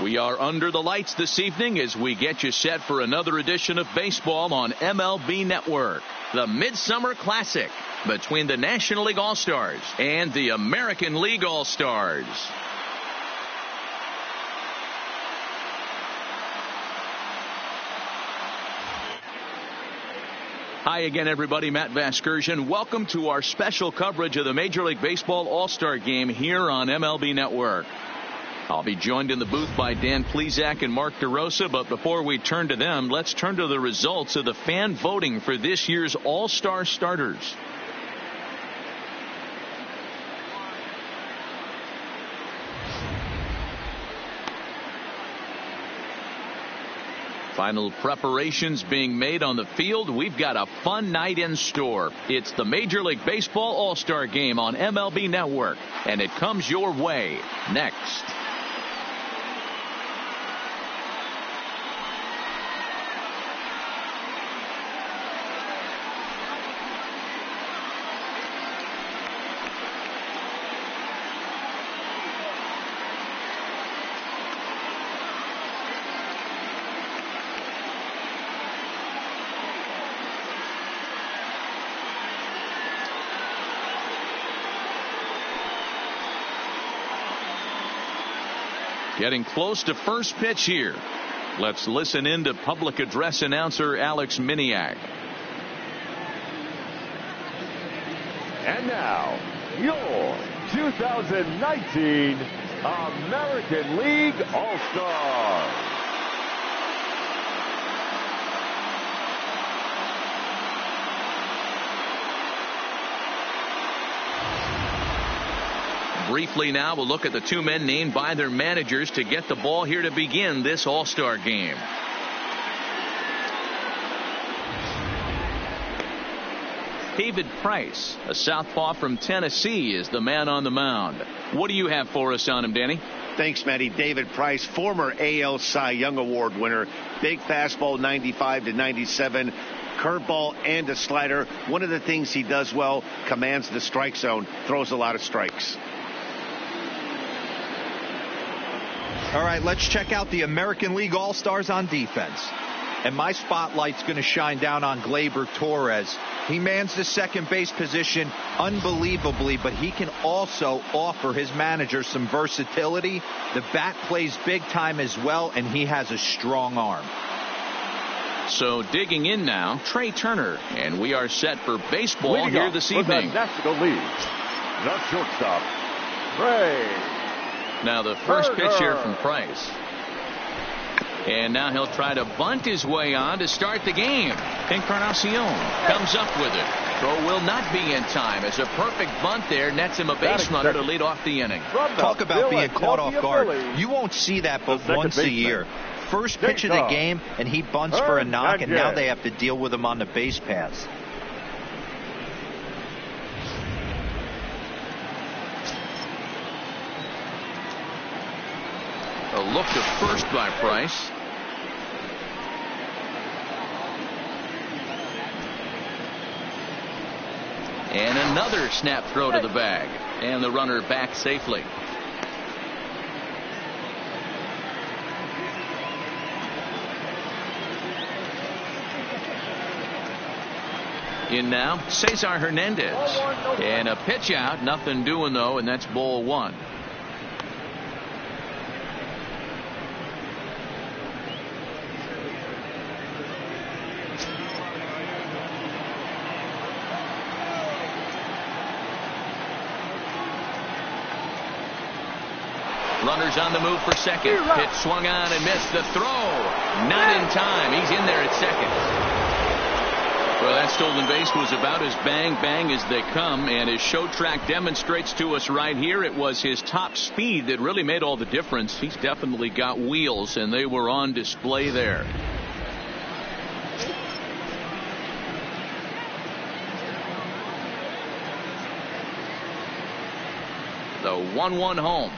We are under the lights this evening as we get you set for another edition of baseball on MLB Network. The Midsummer Classic between the National League All-Stars and the American League All-Stars. Hi again, everybody. Matt Vasgersian. Welcome to our special coverage of the Major League Baseball All-Star Game here on MLB Network. I'll be joined in the booth by Dan Plesac and Mark DeRosa, but before we turn to them, let's turn to the results of the fan voting for this year's All-Star starters. Final preparations being made on the field. We've got a fun night in store. It's the Major League Baseball All-Star Game on MLB Network, and it comes your way next. Getting close to first pitch here. Let's listen in to public address announcer Alex Miniak. And now, your 2019 American League All-Stars. Briefly now, we'll look at the two men named by their managers to get the ball here to begin this All-Star game. David Price, a southpaw from Tennessee, is the man on the mound. What do you have for us on him, Danny? Thanks, Matty. David Price, former AL Cy Young Award winner. Big fastball, 95 to 97. Curveball and a slider. One of the things he does well, commands the strike zone, throws a lot of strikes. All right, let's check out the American League All-Stars on defense. And my spotlight's going to shine down on Gleyber Torres. He mans the second base position unbelievably, but he can also offer his manager some versatility. The bat plays big time as well, and he has a strong arm. So digging in now, Trey Turner, and we are set for baseball here this evening. The National League, the shortstop, Trey. Now the first pitch here from Price. And now he'll try to bunt his way on to start the game. Encarnacion comes up with it. Throw will not be in time as a perfect bunt there nets him a base runner to lead off the inning. Talk about being caught off guard. You won't see that but once a year. First pitch of the game, and he bunts for a knock, and now they have to deal with him on the base paths. A look to first by Price. And another snap throw to the bag. And the runner back safely. In now, Cesar Hernandez. And a pitch out. Nothing doing, though, and that's ball one. Runners on the move for second. Pitch swung on and missed. The throw. Not in time. He's in there at second. Well, that stolen base was about as bang as they come, and his show track demonstrates to us right here it was his top speed that really made all the difference. He's definitely got wheels, and they were on display there. The 1-1 home.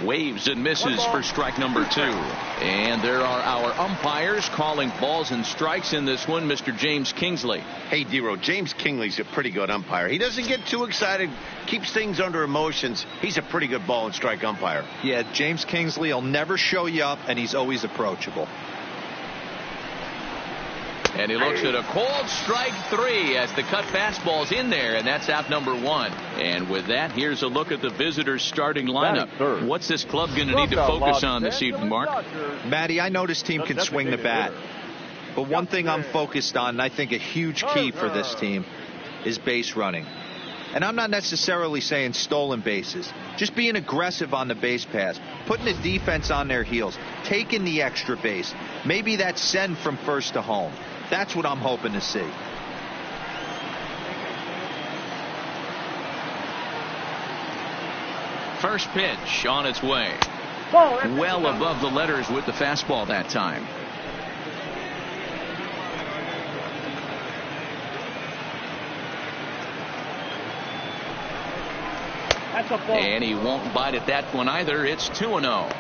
Waves and misses for strike number 2. And there are our umpires calling balls and strikes in this one. Mr. James Kingsley. Hey, Dero, James Kingsley's a pretty good umpire. He doesn't get too excited, keeps things under emotions. He's a pretty good ball and strike umpire. Yeah, James Kingsley will never show you up, and he's always approachable. And he looks at a cold strike 3 as the cut fastball's in there, and that's out number 1. And with that, here's a look at the visitors' starting lineup. What's this club going to need to focus on this evening, Mark? Matty, I know this team can swing the bat. But one thing I'm focused on, and I think a huge key for this team, is base running. And I'm not necessarily saying stolen bases. Just being aggressive on the base pass, putting the defense on their heels, taking the extra base. Maybe that's send from first to home. That's what I'm hoping to see. First pitch on its way. Well above the letters with the fastball that time. And he won't bite at that one either. It's 2-0.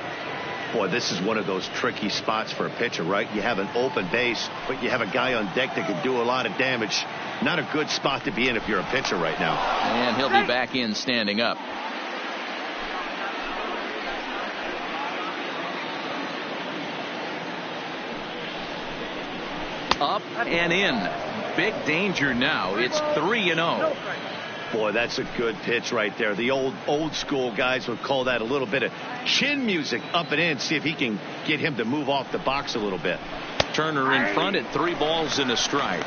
Boy, this is one of those tricky spots for a pitcher, right? You have an open base, but you have a guy on deck that can do a lot of damage. Not a good spot to be in if you're a pitcher right now. And he'll be back in standing up. Up and in. Big danger now. It's 3-0. Boy, that's a good pitch right there. The old school guys would call that a little bit of chin music up and in. See if he can get him to move off the box a little bit. Turner in front at 3 balls and a strike.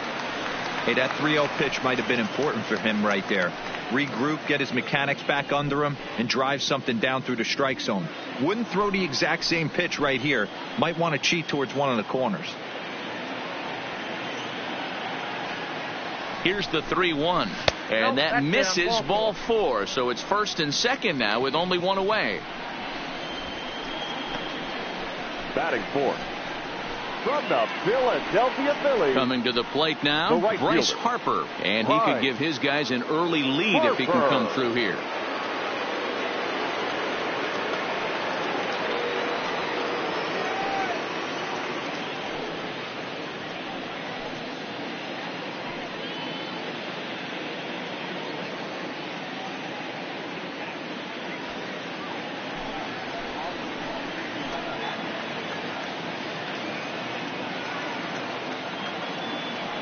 Hey, that 3-0 pitch might have been important for him right there. Regroup, get his mechanics back under him, and drive something down through the strike zone. Wouldn't throw the exact same pitch right here. Might want to cheat towards one of the corners. Here's the 3-1. And that misses ball 4. So it's first and second now with only 1 away. Batting fourth, from the Philadelphia Phillies. Coming to the plate now, right Bryce fielder. Harper. And he could give his guys an early lead if he can come through here.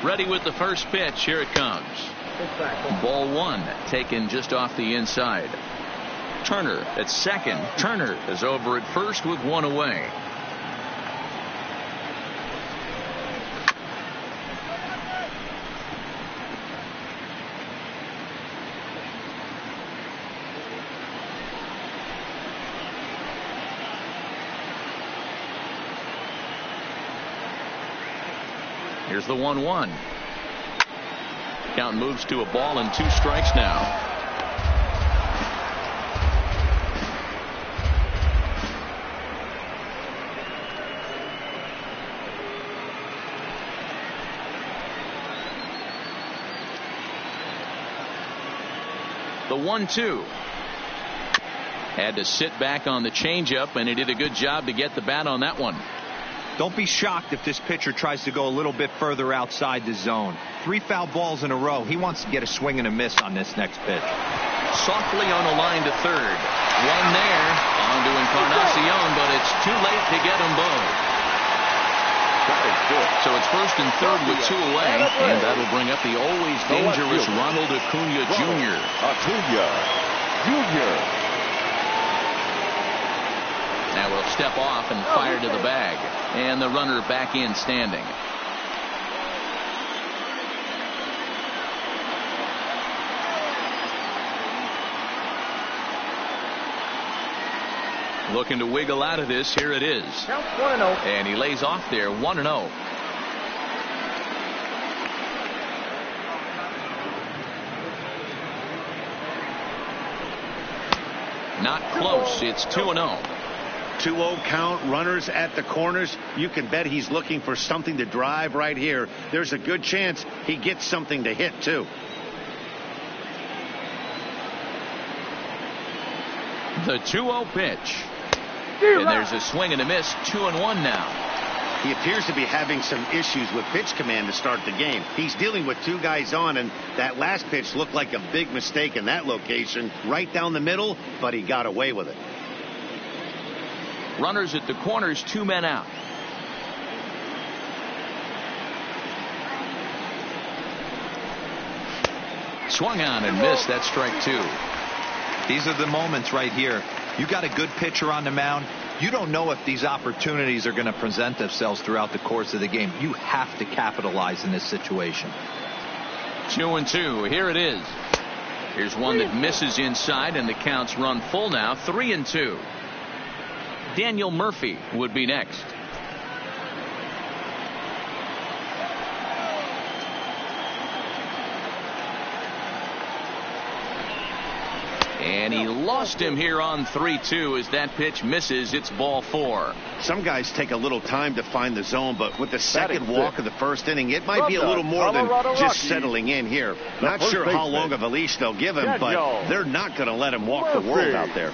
Ready with the first pitch. Here it comes. Ball 1 taken just off the inside. Turner at second. Turner is over at first with 1 away. Here's the 1-1. Count moves to a ball and 2 strikes now. The 1-2. Had to sit back on the changeup, and he did a good job to get the bat on that one. Don't be shocked if this pitcher tries to go a little bit further outside the zone. 3 foul balls in a row. He wants to get a swing and a miss on this next pitch. Softly on a line to third. One there. On to Encarnacion, but it's too late to get them both. So it's first and third with 2 away, and that'll bring up the always dangerous Ronald Acuna Jr. Now we'll step off and fire to the bag. And the runner back in standing. Looking to wiggle out of this. Here it is. And he lays off there. 1-0. Not close. It's 2-0. 2-0 count, runners at the corners. You can bet he's looking for something to drive right here. There's a good chance he gets something to hit too. The 2-0 pitch. And there's a swing and a miss. 2-1 now. He appears to be having some issues with pitch command to start the game. He's dealing with two guys on, and that last pitch looked like a big mistake in that location, right down the middle, but he got away with it. Runners at the corners, 2 men out. Swung on and missed. That's strike 2. These are the moments right here. You got a good pitcher on the mound. You don't know if these opportunities are going to present themselves throughout the course of the game. You have to capitalize in this situation. 2-2. Here it is. Here's one that misses inside, and the count's run full now. 3-2. Daniel Murphy would be next. And he lost him here on 3-2 as that pitch misses. It's ball 4. Some guys take a little time to find the zone, but with the second walk of the first inning, it might be a little more than just settling in here. Not sure how long of a leash they'll give him, but they're not going to let him walk the world out there.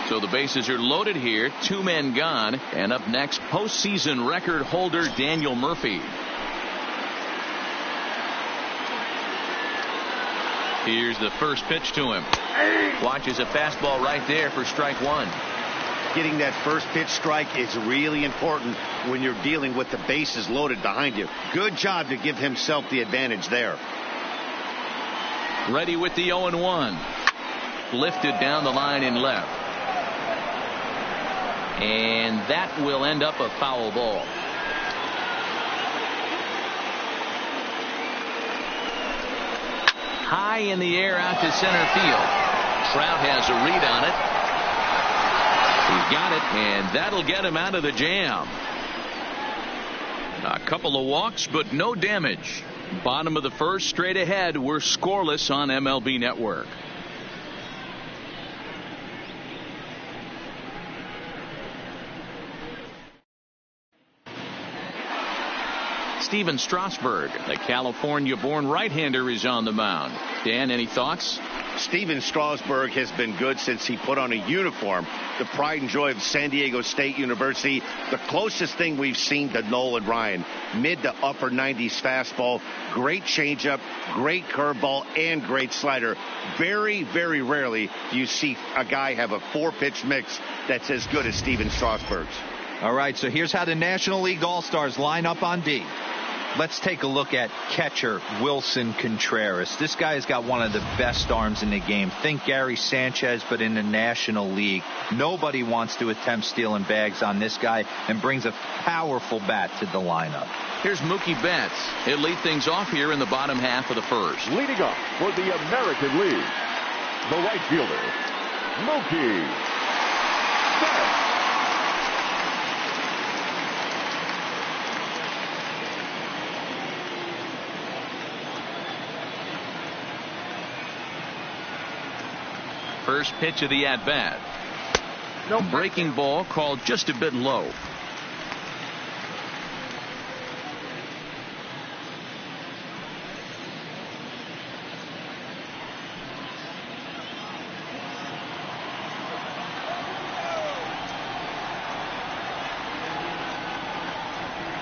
So the bases are loaded here. 2 men gone. And up next, postseason record holder Daniel Murphy. Here's the first pitch to him. Watches a fastball right there for strike 1. Getting that first pitch strike is really important when you're dealing with the bases loaded behind you. Good job to give himself the advantage there. Ready with the 0-1. Lifted down the line in left. And that will end up a foul ball. High in the air out to center field. Trout has a read on it. He's got it, and that'll get him out of the jam. A couple of walks, but no damage. Bottom of the first, straight ahead. We're scoreless on MLB Network. Steven Strasburg, the California-born right-hander, is on the mound. Dan, any thoughts? Steven Strasburg has been good since he put on a uniform. The pride and joy of San Diego State University. The closest thing we've seen to Nolan Ryan. Mid to upper 90s fastball. Great changeup, great curveball, and great slider. Very, very rarely do you see a guy have a 4-pitch mix that's as good as Steven Strasburg's. All right, so here's how the National League All-Stars line up on D. Let's take a look at catcher Wilson Contreras. This guy has got one of the best arms in the game. Think Gary Sanchez, but in the National League. Nobody wants to attempt stealing bags on this guy, and brings a powerful bat to the lineup. Here's Mookie Betts. He'll lead things off here in the bottom half of the first. Leading off for the American League, the right fielder, Mookie Betts. First pitch of the at-bat. Breaking ball called just a bit low.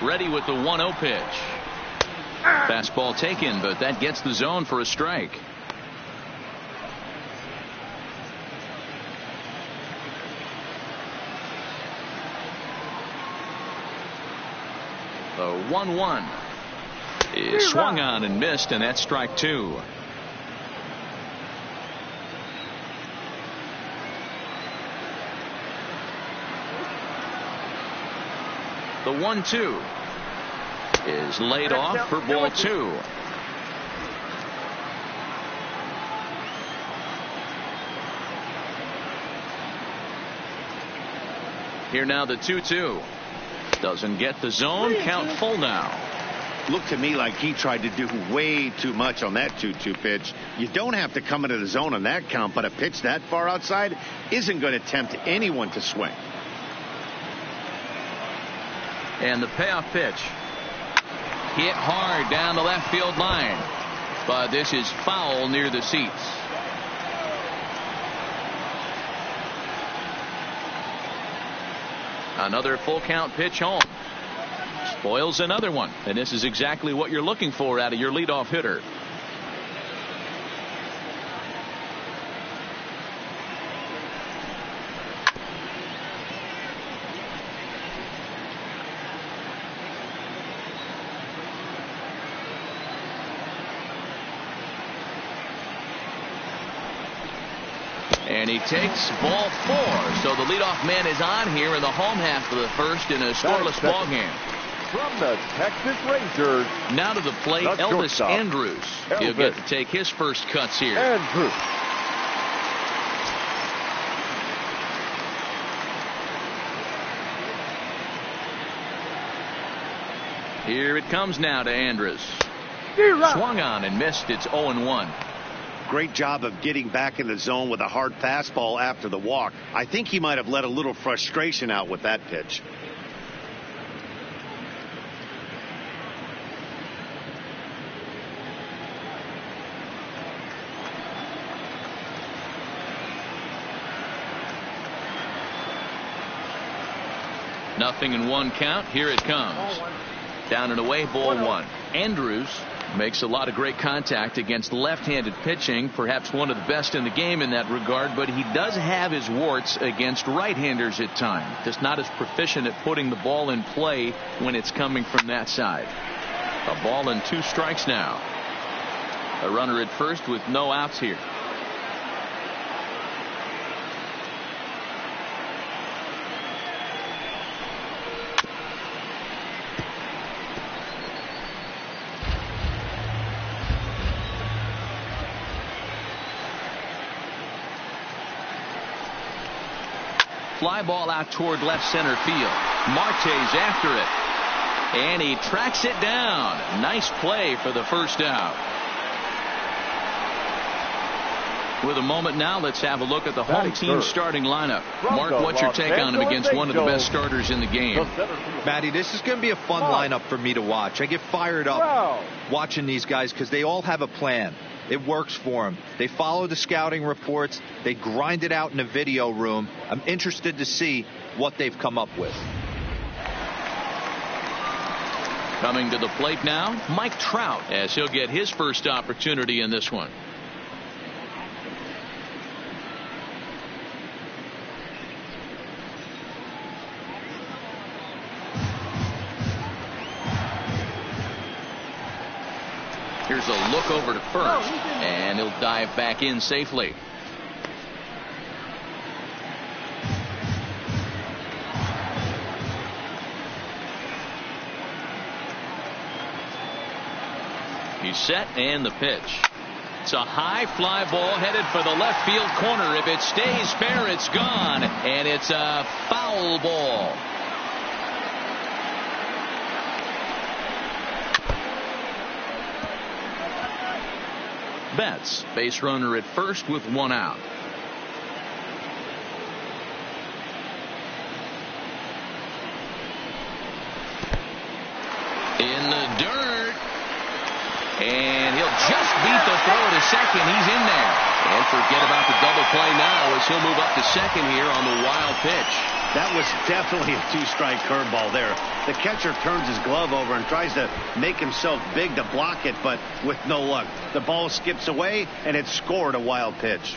Ready with the 1-0 pitch. Fastball taken, but that gets the zone for a strike. The 1-1 is swung on and missed, and that's strike 2. The 1-2 is laid off for ball 2. Here now the 2-2. Doesn't get the zone. Count full now. Looked to me like he tried to do way too much on that 2-2 pitch. You don't have to come into the zone on that count, but a pitch that far outside isn't going to tempt anyone to swing. And the payoff pitch. Hit hard down the left field line. But this is foul near the seats. Another full count pitch home. Spoils another one. And this is exactly what you're looking for out of your leadoff hitter. And he takes ball 4. So the leadoff man is on here in the home half of the first in a scoreless ball game. From the Texas Rangers. Now to the plate, Elvis Andrus. He'll get to take his first cuts here. Andrus. Here it comes now to Andrus. Swung on and missed. It's 0-1. Great job of getting back in the zone with a hard fastball after the walk. I think he might have let a little frustration out with that pitch. Nothing in 1 count. Here it comes. Down and away, ball 1. Andrus makes a lot of great contact against left-handed pitching, perhaps one of the best in the game in that regard, but he does have his warts against right-handers at times. Just not as proficient at putting the ball in play when it's coming from that side. A ball and 2 strikes now. A runner at first with no outs here. Fly ball out toward left center field. Marte's after it. And he tracks it down. Nice play for the first out. With a moment now, let's have a look at the home team starting lineup. Mark, what's your take on him against one of the best starters in the game? Matty, this is going to be a fun lineup for me to watch. I get fired up watching these guys because they all have a plan. It works for them. They follow the scouting reports. They grind it out in the video room. I'm interested to see what they've come up with. Coming to the plate now, Mike Trout, as he'll get his first opportunity in this one. Here's a look over to first, and he'll dive back in safely. He's set, and the pitch. It's a high fly ball headed for the left field corner. If it stays fair, it's gone, and it's a foul ball. Betts, base runner at first with 1 out. In the dirt. And he'll just beat the throw to second. He's in there. And forget about the double play now as he'll move up to second here on the wild pitch. That was definitely a 2-strike curveball there. The catcher turns his glove over and tries to make himself big to block it, but with no luck. The ball skips away, and it's scored a wild pitch.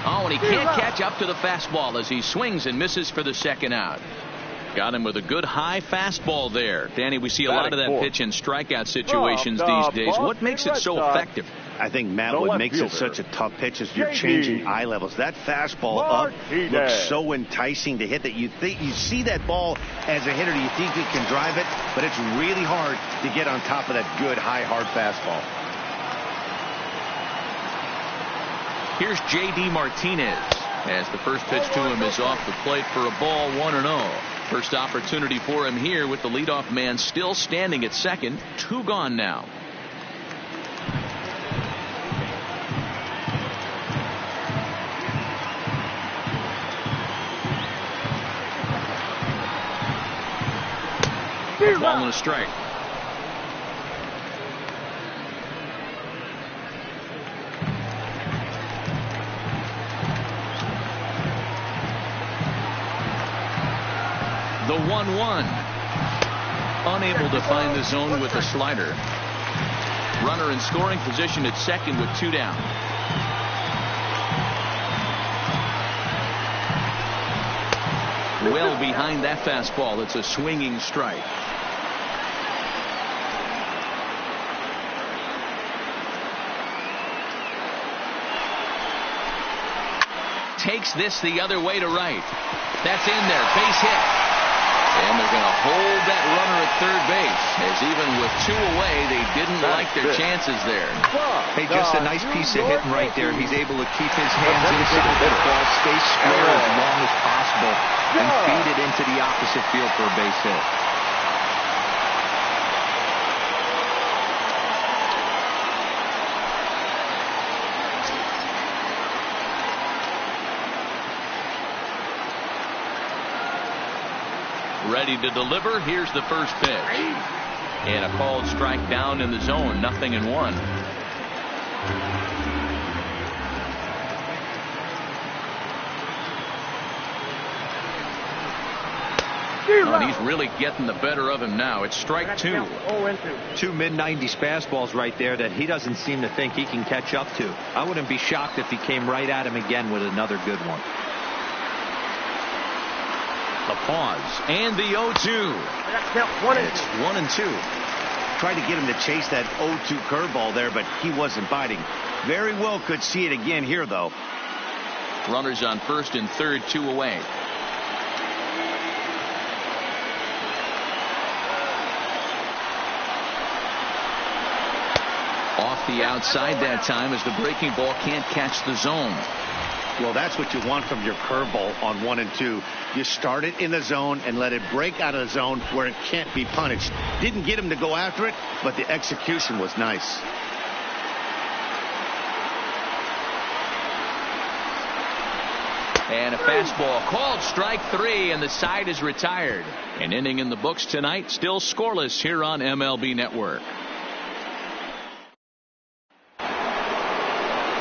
Oh, and he can't catch up to the fastball as he swings and misses for the second out. Got him with a good high fastball there. Danny, we see a lot of that pitch in strikeout situations these days. What makes it so effective? I think, Matt, what makes it such a tough pitch is you're changing eye levels. That fastball up looks so enticing to hit that you see that ball as a hitter, you think you can drive it, but it's really hard to get on top of that good, high, hard fastball. Here's J.D. Martinez as the first pitch to him is off the plate for a ball, 1-0. First opportunity for him here with the leadoff man still standing at second. 2 gone now. Ball and a strike. The 1-1. Unable to find the zone with the slider. Runner in scoring position at second with 2 down. Well behind that fastball. It's a swinging strike. Takes this the other way to right. That's in there. Base hit. And they're going to hold that runner at third base, as even with 2 away, they didn't like their chances there. Hey, just a nice piece of hitting right there. He's able to keep his hands inside that ball, stay square as long as possible, and feed it into the opposite field for a base hit. Ready to deliver. Here's the first pitch. And a called strike down in the zone. 0-1. And he's really getting the better of him now. It's strike 2. 2 mid-90s fastballs right there that he doesn't seem to think he can catch up to. I wouldn't be shocked if he came right at him again with another good one. The pause and the 0-2. It's 1-2. Tried to get him to chase that 0-2 curveball there, but he wasn't biting. Very well could see it again here, though. Runners on first and third, 2 away. Off the outside that time as the breaking ball can't catch the zone. Well, that's what you want from your curveball on 1 and 2. You start it in the zone and let it break out of the zone where it can't be punished. Didn't get him to go after it, but the execution was nice. And a fastball called strike 3, and the side is retired. An inning in the books tonight, still scoreless here on MLB Network.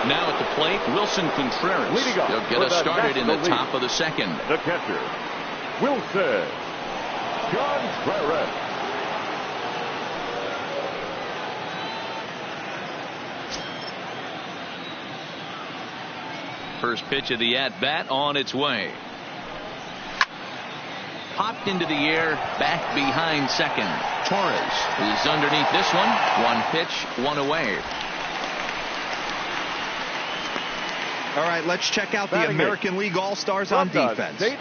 Now at the plate, Wilson Contreras. He'll get us started in the top of the second. The catcher, Wilson Contreras. First pitch of the at-bat on its way. Popped into the air, back behind second. Torres is underneath this one. 1 pitch, 1 away. All right, let's check out the American League All-Stars on defense. And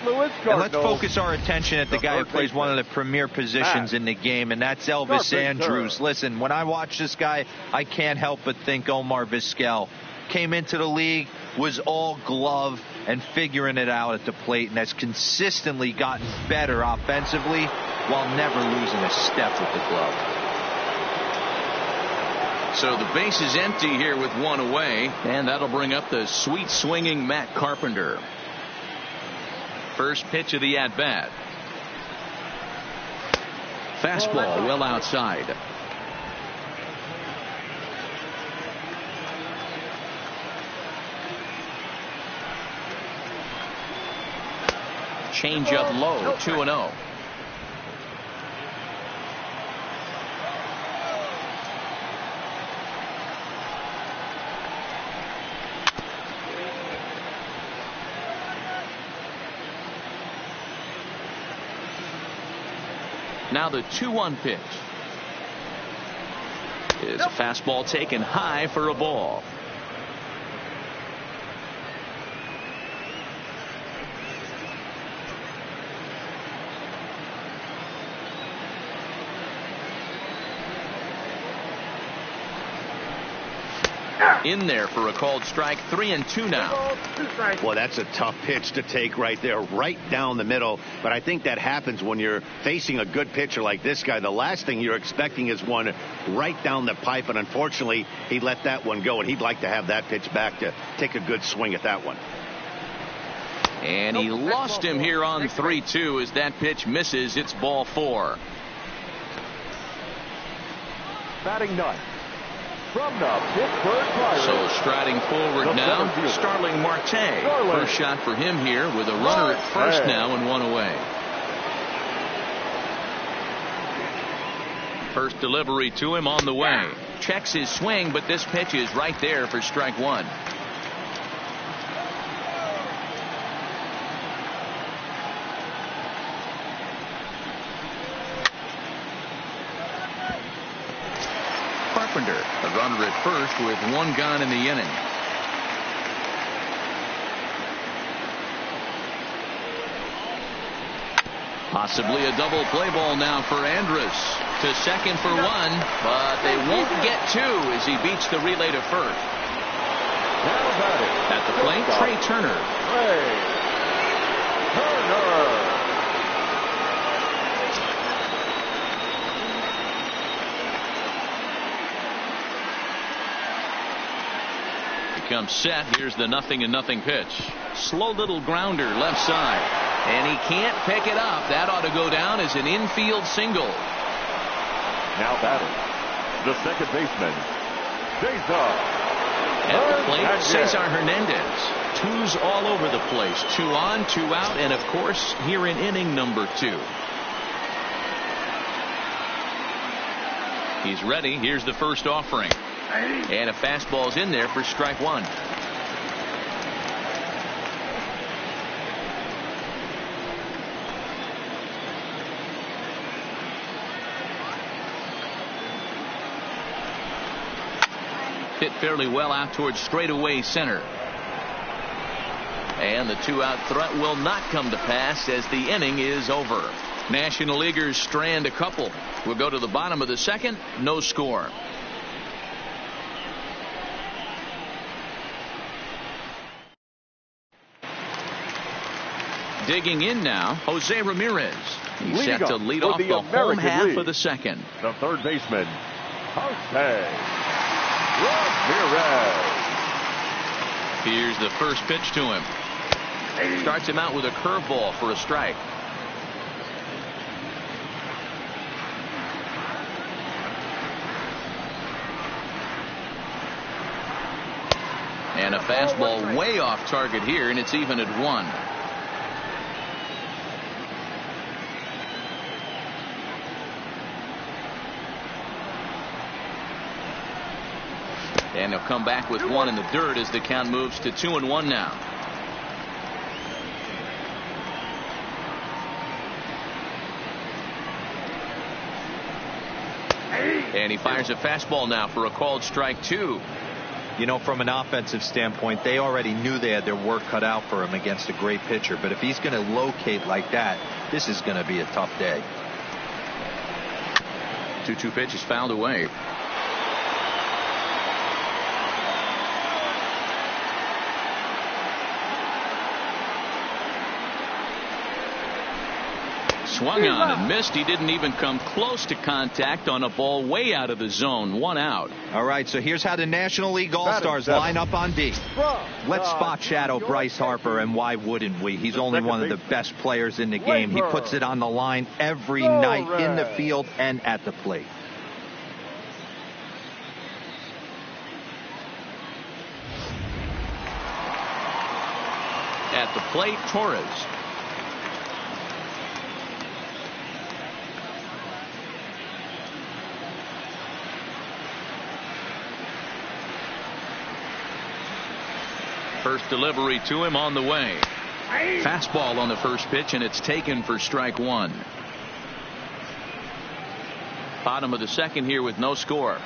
let's focus our attention at the guy who plays one of the premier positions in the game, and that's Elvis Andrus. Listen, when I watch this guy, I can't help but think Omar Vizquel. Came into the league, was all glove and figuring it out at the plate, and has consistently gotten better offensively while never losing a step with the glove. So the base is empty here with 1 away, and that'll bring up the sweet swinging Matt Carpenter. First pitch of the at-bat. Fastball well outside. Change up low, 2-0. Now the 2-1 pitch is a fastball taken high for a ball. In there for a called strike. 3-2 now. Well, that's a tough pitch to take right there, right down the middle. But I think that happens when you're facing a good pitcher like this guy. The last thing you're expecting is one right down the pipe, and unfortunately he let that one go, and he'd like to have that pitch back to take a good swing at that one. And he lost him here on 3-2 as that pitch misses. It's ball 4. Batting ninth. From the Pittsburgh Pirates. So striding forward now, Starling Marte. First shot for him here with a runner at first now and 1 away. First delivery to him on the way. Checks his swing, but this pitch is right there for strike one. Carpenter, a runner at first with one gone in the inning. Possibly a double play ball now for Andrus. To second for one, but they won't get two as he beats the relay to first. At the plate, Trey Turner. Comes set. Here's the 0-0 pitch. Slow little grounder left side, and he can't pick it up. That ought to go down as an infield single. Now batting, the second baseman, Cesar. At the plate, Cesar Hernandez. Twos all over the place. 2 on, 2 out, and of course here in inning number 2. He's ready. Here's the first offering. And a fastball's in there for strike one. Hit fairly well out towards straightaway center. And the 2-out threat will not come to pass as the inning is over. National Leaguers strand a couple. We'll go to the bottom of the second. No score. Digging in now, Jose Ramirez. He's set to lead off the home half of the second. The third baseman, Jose Ramirez. Here's the first pitch to him. Starts him out with a curveball for a strike. And a fastball way off target here, and it's even at 1. And he'll come back with 1 in the dirt as the count moves to 2-1 now. And he fires a fastball now for a called strike 2. You know, from an offensive standpoint, they already knew they had their work cut out for him against a great pitcher. But if he's going to locate like that, this is going to be a tough day. 2-2 pitch is fouled away. Swung on and missed. He didn't even come close to contact on a ball way out of the zone. 1 out. All right, so here's how the National League All-Stars line up on D. Let's spot shadow Bryce Harper, and why wouldn't we? He's only one of the best players in the game. He puts it on the line every night in the field and at the plate. At the plate, Torres. First delivery to him on the way. Fastball on the first pitch, and it's taken for strike 1. Bottom of the second here with no score.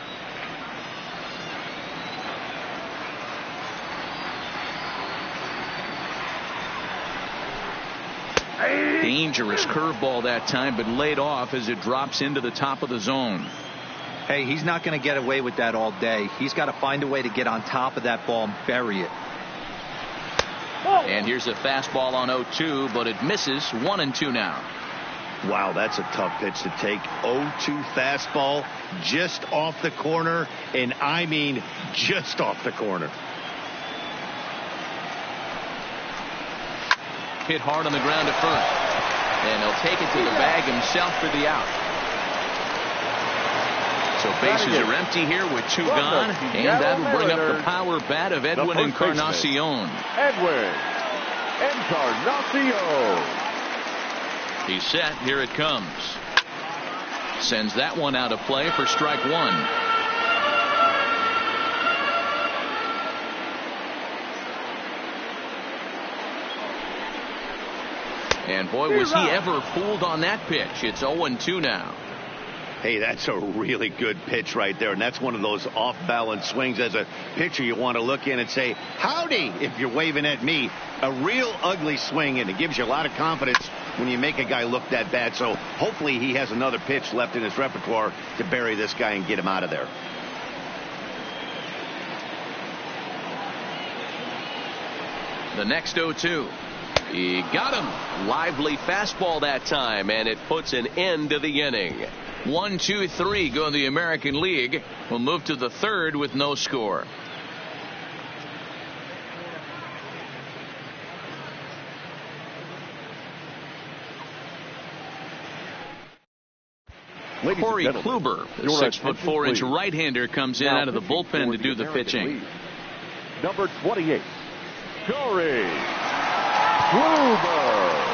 Dangerous curveball that time, but laid off as it drops into the top of the zone. Hey, he's not going to get away with that all day. He's got to find a way to get on top of that ball and bury it. And here's a fastball on 0-2, but it misses. 1-2 now. Wow, that's a tough pitch to take. 0-2 fastball just off the corner, and I mean just off the corner. Hit hard on the ground to first, and he'll take it to the bag himself for the out. So bases are empty here with 2 gone, and that'll bring up the power bat of Edwin Encarnacion. Edwin Encarnacion. He's set. Here it comes. Sends that one out of play for strike one. And boy, was he ever fooled on that pitch. It's 0-2 now. Hey, that's a really good pitch right there. And that's one of those off-balance swings. As a pitcher, you want to look in and say, howdy, if you're waving at me. A real ugly swing, and it gives you a lot of confidence when you make a guy look that bad. So hopefully he has another pitch left in his repertoire to bury this guy and get him out of there. The next 0-2. He got him. Lively fastball that time, and it puts an end to the inning. 1-2-3 go in the American League. We'll move to the third with no score. Corey Kluber, the 6'4" right-hander, comes in out of the bullpen to do the pitching. Number 28, Corey Kluber.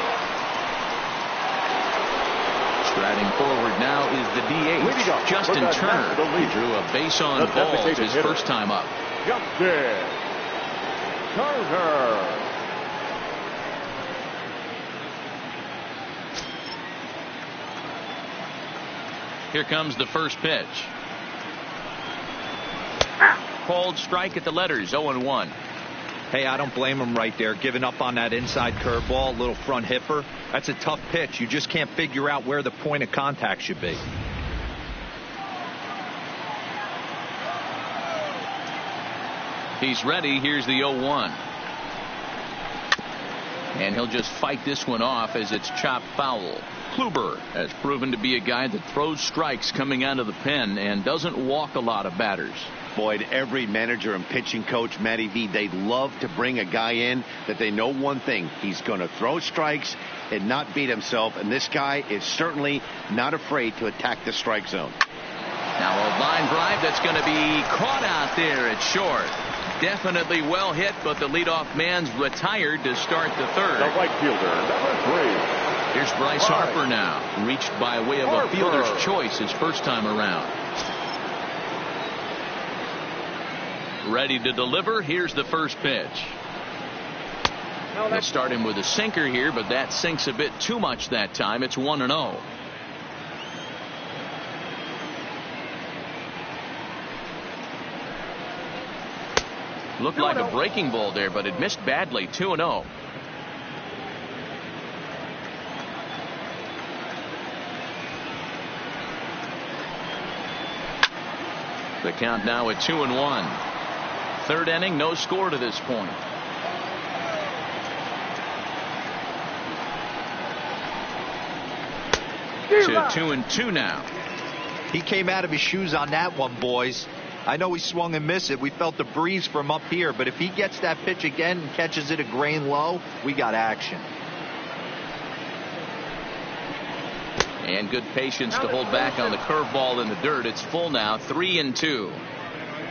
Striding forward now is the DH, Justin Turner. He drew a base on balls his first time up. Justin Turner. Here comes the first pitch. Called strike at the letters, 0-1. Hey, I don't blame him right there, giving up on that inside curveball, little front hipper. That's a tough pitch. You just can't figure out where the point of contact should be. He's ready. Here's the 0-1. And he'll just fight this one off as it's chopped foul. Kluber has proven to be a guy that throws strikes coming out of the pen and doesn't walk a lot of batters. Boyd, every manager and pitching coach, Matty V, they'd love to bring a guy in that they know one thing. He's going to throw strikes and not beat himself. And this guy is certainly not afraid to attack the strike zone. Now a line drive that's going to be caught out there at short. Definitely well hit, but the leadoff man's retired to start the third. The right fielder, number 3. Here's Bryce Harper now, reached by way of a fielder's choice his first time around. Ready to deliver. Here's the first pitch. They'll start him with a sinker here, but that sinks a bit too much that time. It's 1-0. Looked like a breaking ball there, but it missed badly. 2-0. The count now at 2-1. Third inning, no score to this point. To 2-2 now. He came out of his shoes on that one, boys. I know he swung and missed it. We felt the breeze from up here, but if he gets that pitch again and catches it a grain low, we got action. And good patience to hold back on the curveball in the dirt. It's full now, 3-2.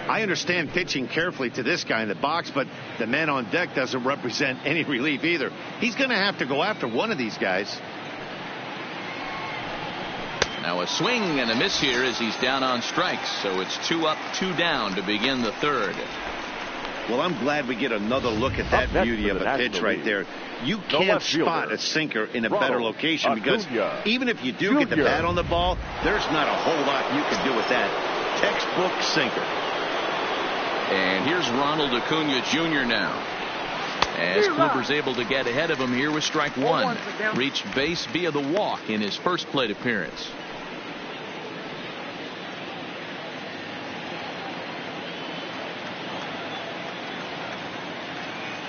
I understand pitching carefully to this guy in the box, but the man on deck doesn't represent any relief either. He's going to have to go after one of these guys. Now a swing and a miss here as he's down on strikes. So it's 2 up, 2 down to begin the third. Well, I'm glad we get another look at that beauty of a pitch right there. You can't spot a sinker in a better location because even if you do get the bat on the ball, there's not a whole lot you can do with that. Textbook sinker. And here's Ronald Acuna Jr. now. As Kluber's able to get ahead of him here with strike one. Reached base via the walk in his first plate appearance.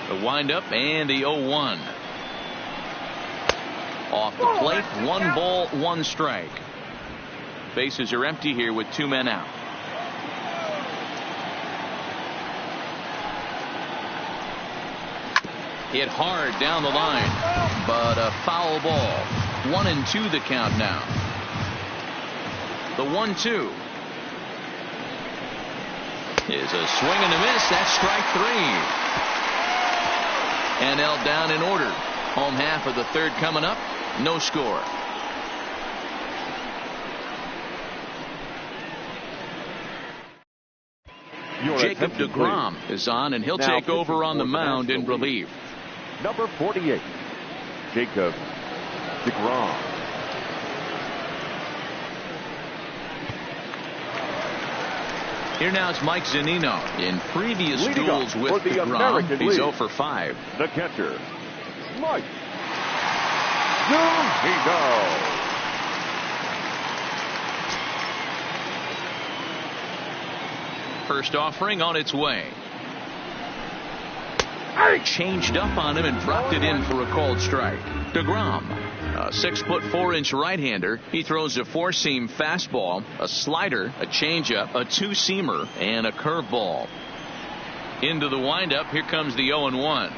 The windup and the 0-1. Off the plate, 1 ball, 1 strike. Bases are empty here with 2 men out. Hit hard down the line, but a foul ball. 1-2 the count now. The 1-2 is a swing and a miss. That's strike 3. NL down in order. Home half of the third coming up. No score. Jacob deGrom is on, and he'll take over on the mound in relief. Number 48, Jacob deGrom. Here now is Mike Zunino. In previous duels with deGrom, he's 0 for 5. The catcher, Mike Zunino. First offering on its way. Changed up on him and dropped it in for a called strike. deGrom, a 6'4" right-hander. He throws a 4-seam fastball, a slider, a changeup, a 2-seamer, and a curveball. Into the windup. Here comes the 0-1.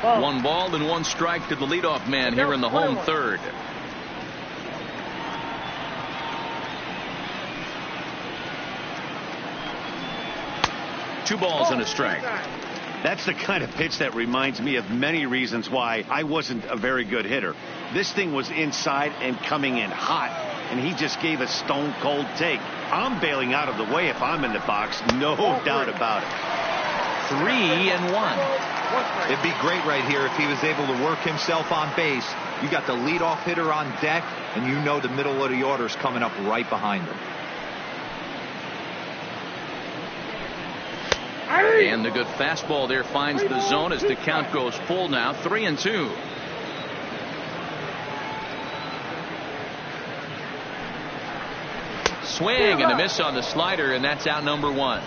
1 ball and 1 strike to the leadoff man here in the home third. Two balls and a strike. That's the kind of pitch that reminds me of many reasons why I wasn't a very good hitter. This thing was inside and coming in hot, and he just gave a stone cold take. I'm bailing out of the way if I'm in the box, no doubt about it. 3-1. It'd be great right here if he was able to work himself on base. You got the leadoff hitter on deck, and you know the middle of the order is coming up right behind him. And the good fastball there finds the zone as the count goes full now. 3-2. Swing and a miss on the slider, and that's out number 1.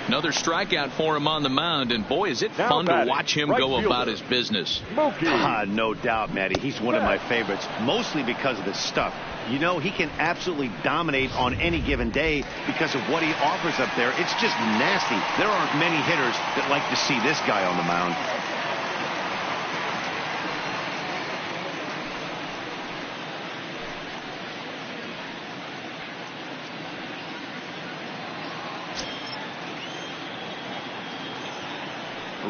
Another strikeout for him on the mound, and boy, is it fun to watch him go about his business. No doubt, Matty. He's one of my favorites, mostly because of his stuff. You know, he can absolutely dominate on any given day because of what he offers up there. It's just nasty. There aren't many hitters that like to see this guy on the mound.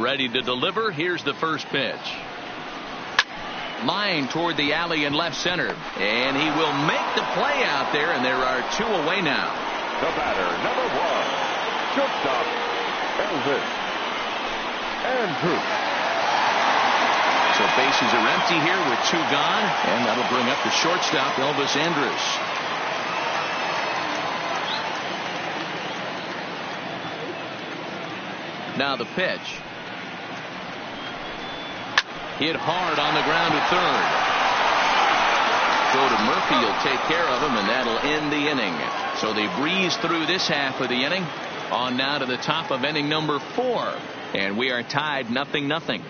Ready to deliver. Here's the first pitch. Line toward the alley in left center, and he will make the play out there, and there are 2 away now. The batter, number 1, shortstop, Elvis Andrus. So bases are empty here with 2 gone, and that'll bring up the shortstop, Elvis Andrus. Now the pitch. Hit hard on the ground at third. Throw to Murphy will take care of him, and that'll end the inning. So they breeze through this half of the inning. On now to the top of inning number 4. And we are tied 0-0.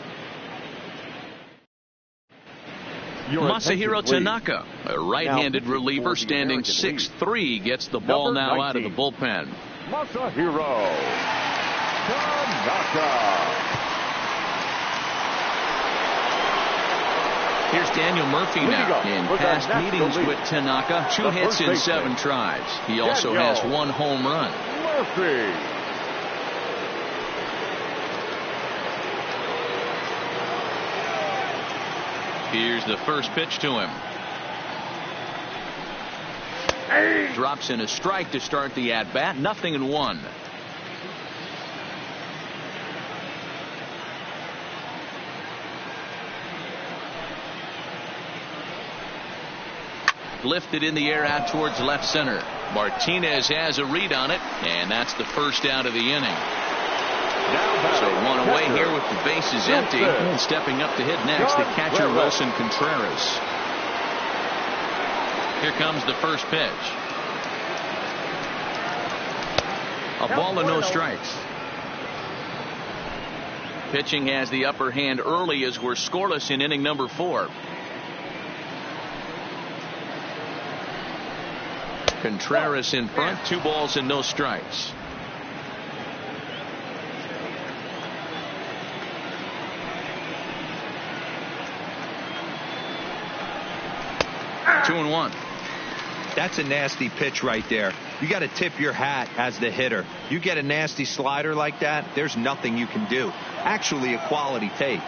Masahiro Tanaka, a right-handed reliever standing 6'3", gets the ball now out of the bullpen. Masahiro Tanaka. Here's Daniel Murphy now. In past meetings with Tanaka, 2 hits in 7 tries. He also has 1 home run. Murphy. Here's the first pitch to him. Drops in a strike to start the at-bat. 0-1. Lifted in the air out towards left center. Martinez has a read on it, and that's the first out of the inning. So 1 away here with the bases empty. And stepping up to hit next, the catcher Wilson Contreras. Here comes the first pitch. A ball and no strikes. Pitching has the upper hand early as we're scoreless in inning number 4. Contreras in front, 2 balls and no strikes. Two and 1. That's a nasty pitch right there. You got to tip your hat as the hitter. You get a nasty slider like that, there's nothing you can do. Actually a quality take.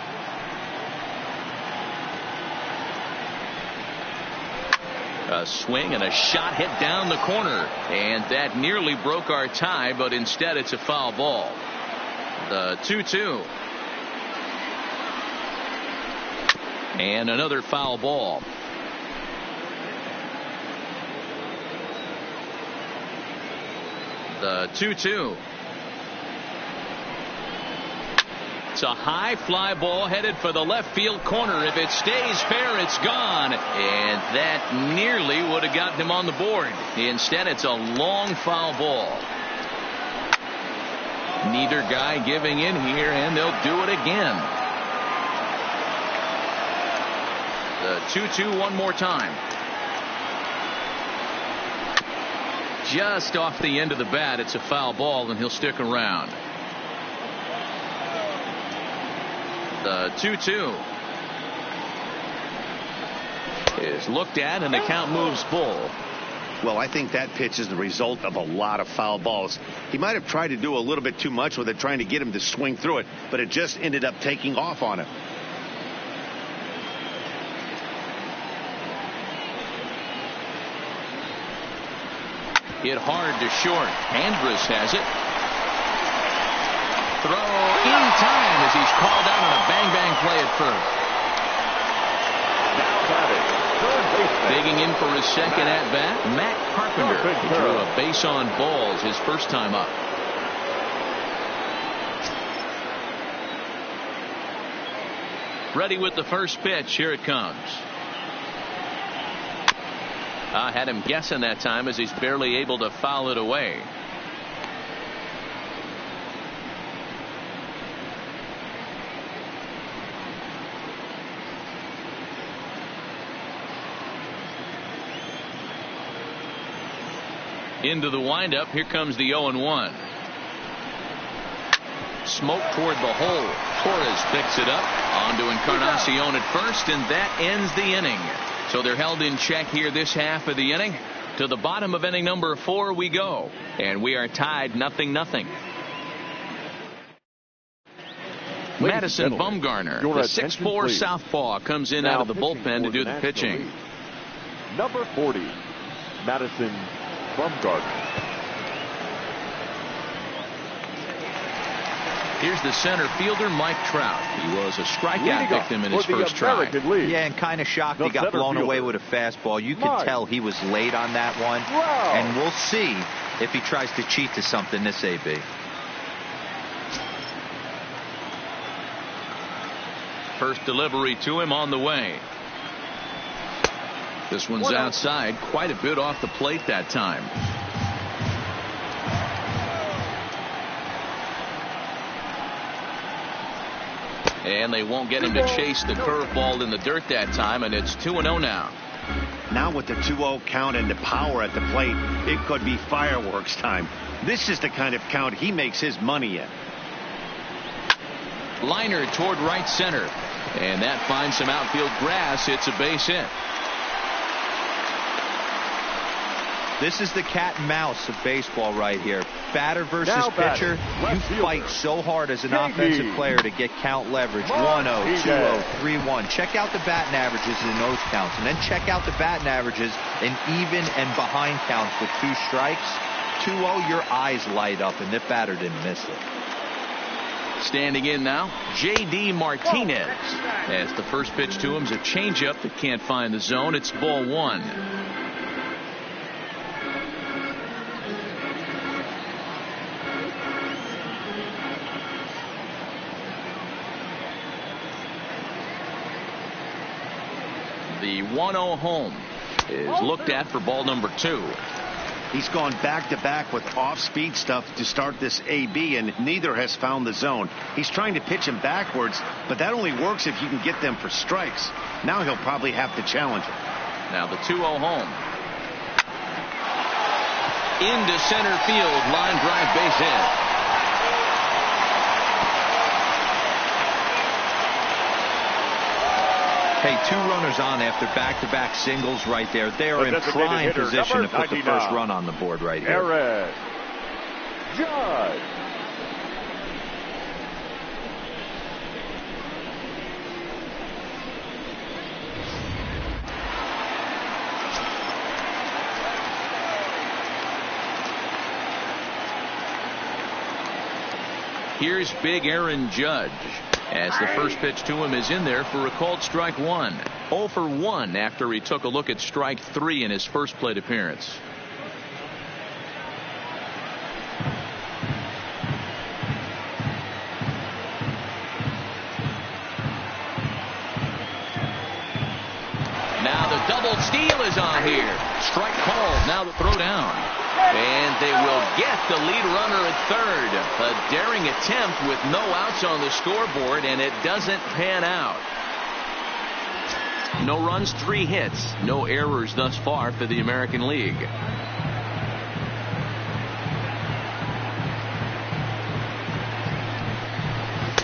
A swing and a shot hit down the corner, and that nearly broke our tie, but instead it's a foul ball. The 2-2. And another foul ball. The 2-2. It's a high fly ball headed for the left field corner. If it stays fair, it's gone. And that nearly would have gotten him on the board. Instead, it's a long foul ball. Neither guy giving in here, and they'll do it again. The 2-2 one more time. Just off the end of the bat, it's a foul ball, and he'll stick around. The 2-2 is looked at, and the count moves full. Well, I think that pitch is the result of a lot of foul balls. He might have tried to do a little bit too much with it, trying to get him to swing through it, but it just ended up taking off on him. Hit hard to short. Andrus has it. Throw in time as he's called out on a bang-bang play at first. Now batting, third baseman. Digging in for his second at-bat, Matt Carpenter. He drew a base on balls his first time up. Ready with the first pitch. Here it comes. I had him guessing that time as he's barely able to foul it away. Into the windup. Here comes the 0-1. Smoke toward the hole. Torres picks it up. On to Encarnacion at first, and that ends the inning. So they're held in check here this half of the inning. To the bottom of inning number 4 we go, and we are tied 0-0. Madison Bumgarner, the 6'4" southpaw, comes in out of the bullpen to do the pitching. Number 40, Madison Bumgarner. Here's the center fielder, Mike Trout. He was a strikeout victim in his first try. Yeah, and kind of shocked he got blown away with a fastball. You could tell he was late on that one. Wow. And we'll see if he tries to cheat to something this AB. First delivery to him on the way. This one's outside, quite a bit off the plate that time. And they won't get him to chase the curveball in the dirt that time, and it's 2-0 now. Now with the 2-0 count and the power at the plate, it could be fireworks time. This is the kind of count he makes his money in. Liner toward right center, and that finds some outfield grass. It's a base hit. This is the cat and mouse of baseball right here. Batter versus pitcher. You fight so hard as an offensive player to get count leverage. 1-0, 2-0, 3-1. Check out the batting averages in those counts, and then check out the batting averages in even and behind counts with 2 strikes. 2-0, your eyes light up, and the batter didn't miss it. Standing in now, J.D. Martinez. As the first pitch to him is a changeup that can't find the zone. It's ball 1. The 1-0 home is looked at for ball number 2. He's gone back-to-back with off-speed stuff to start this AB, and neither has found the zone. He's trying to pitch him backwards, but that only works if you can get them for strikes. Now he'll probably have to challenge him. Now the 2-0 home. Into center field, line drive, base hit. Hey, 2 runners on after back-to-back singles right there. They are in prime position to put the first run on the board right here. Aaron Judge. Here's big Aaron Judge, as the first pitch to him is in there for a called strike one. 0 for 1 after he took a look at strike 3 in his first plate appearance. Now the double steal is on here. Strike called. Now the throw down. And they will get the lead runner at third. A daring attempt with no outs on the scoreboard, and it doesn't pan out. No runs, 3 hits. No errors thus far for the American League.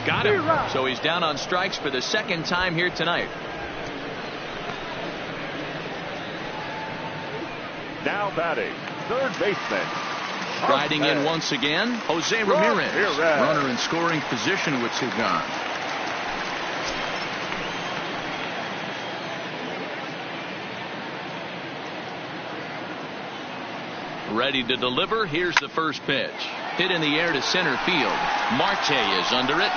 Got him. So he's down on strikes for the second time here tonight. Now batting, third baseman. Riding in once again, Jose Ramirez. Runner in scoring position with 2 gone. Ready to deliver. Here's the first pitch. Hit in the air to center field. Marte is under it.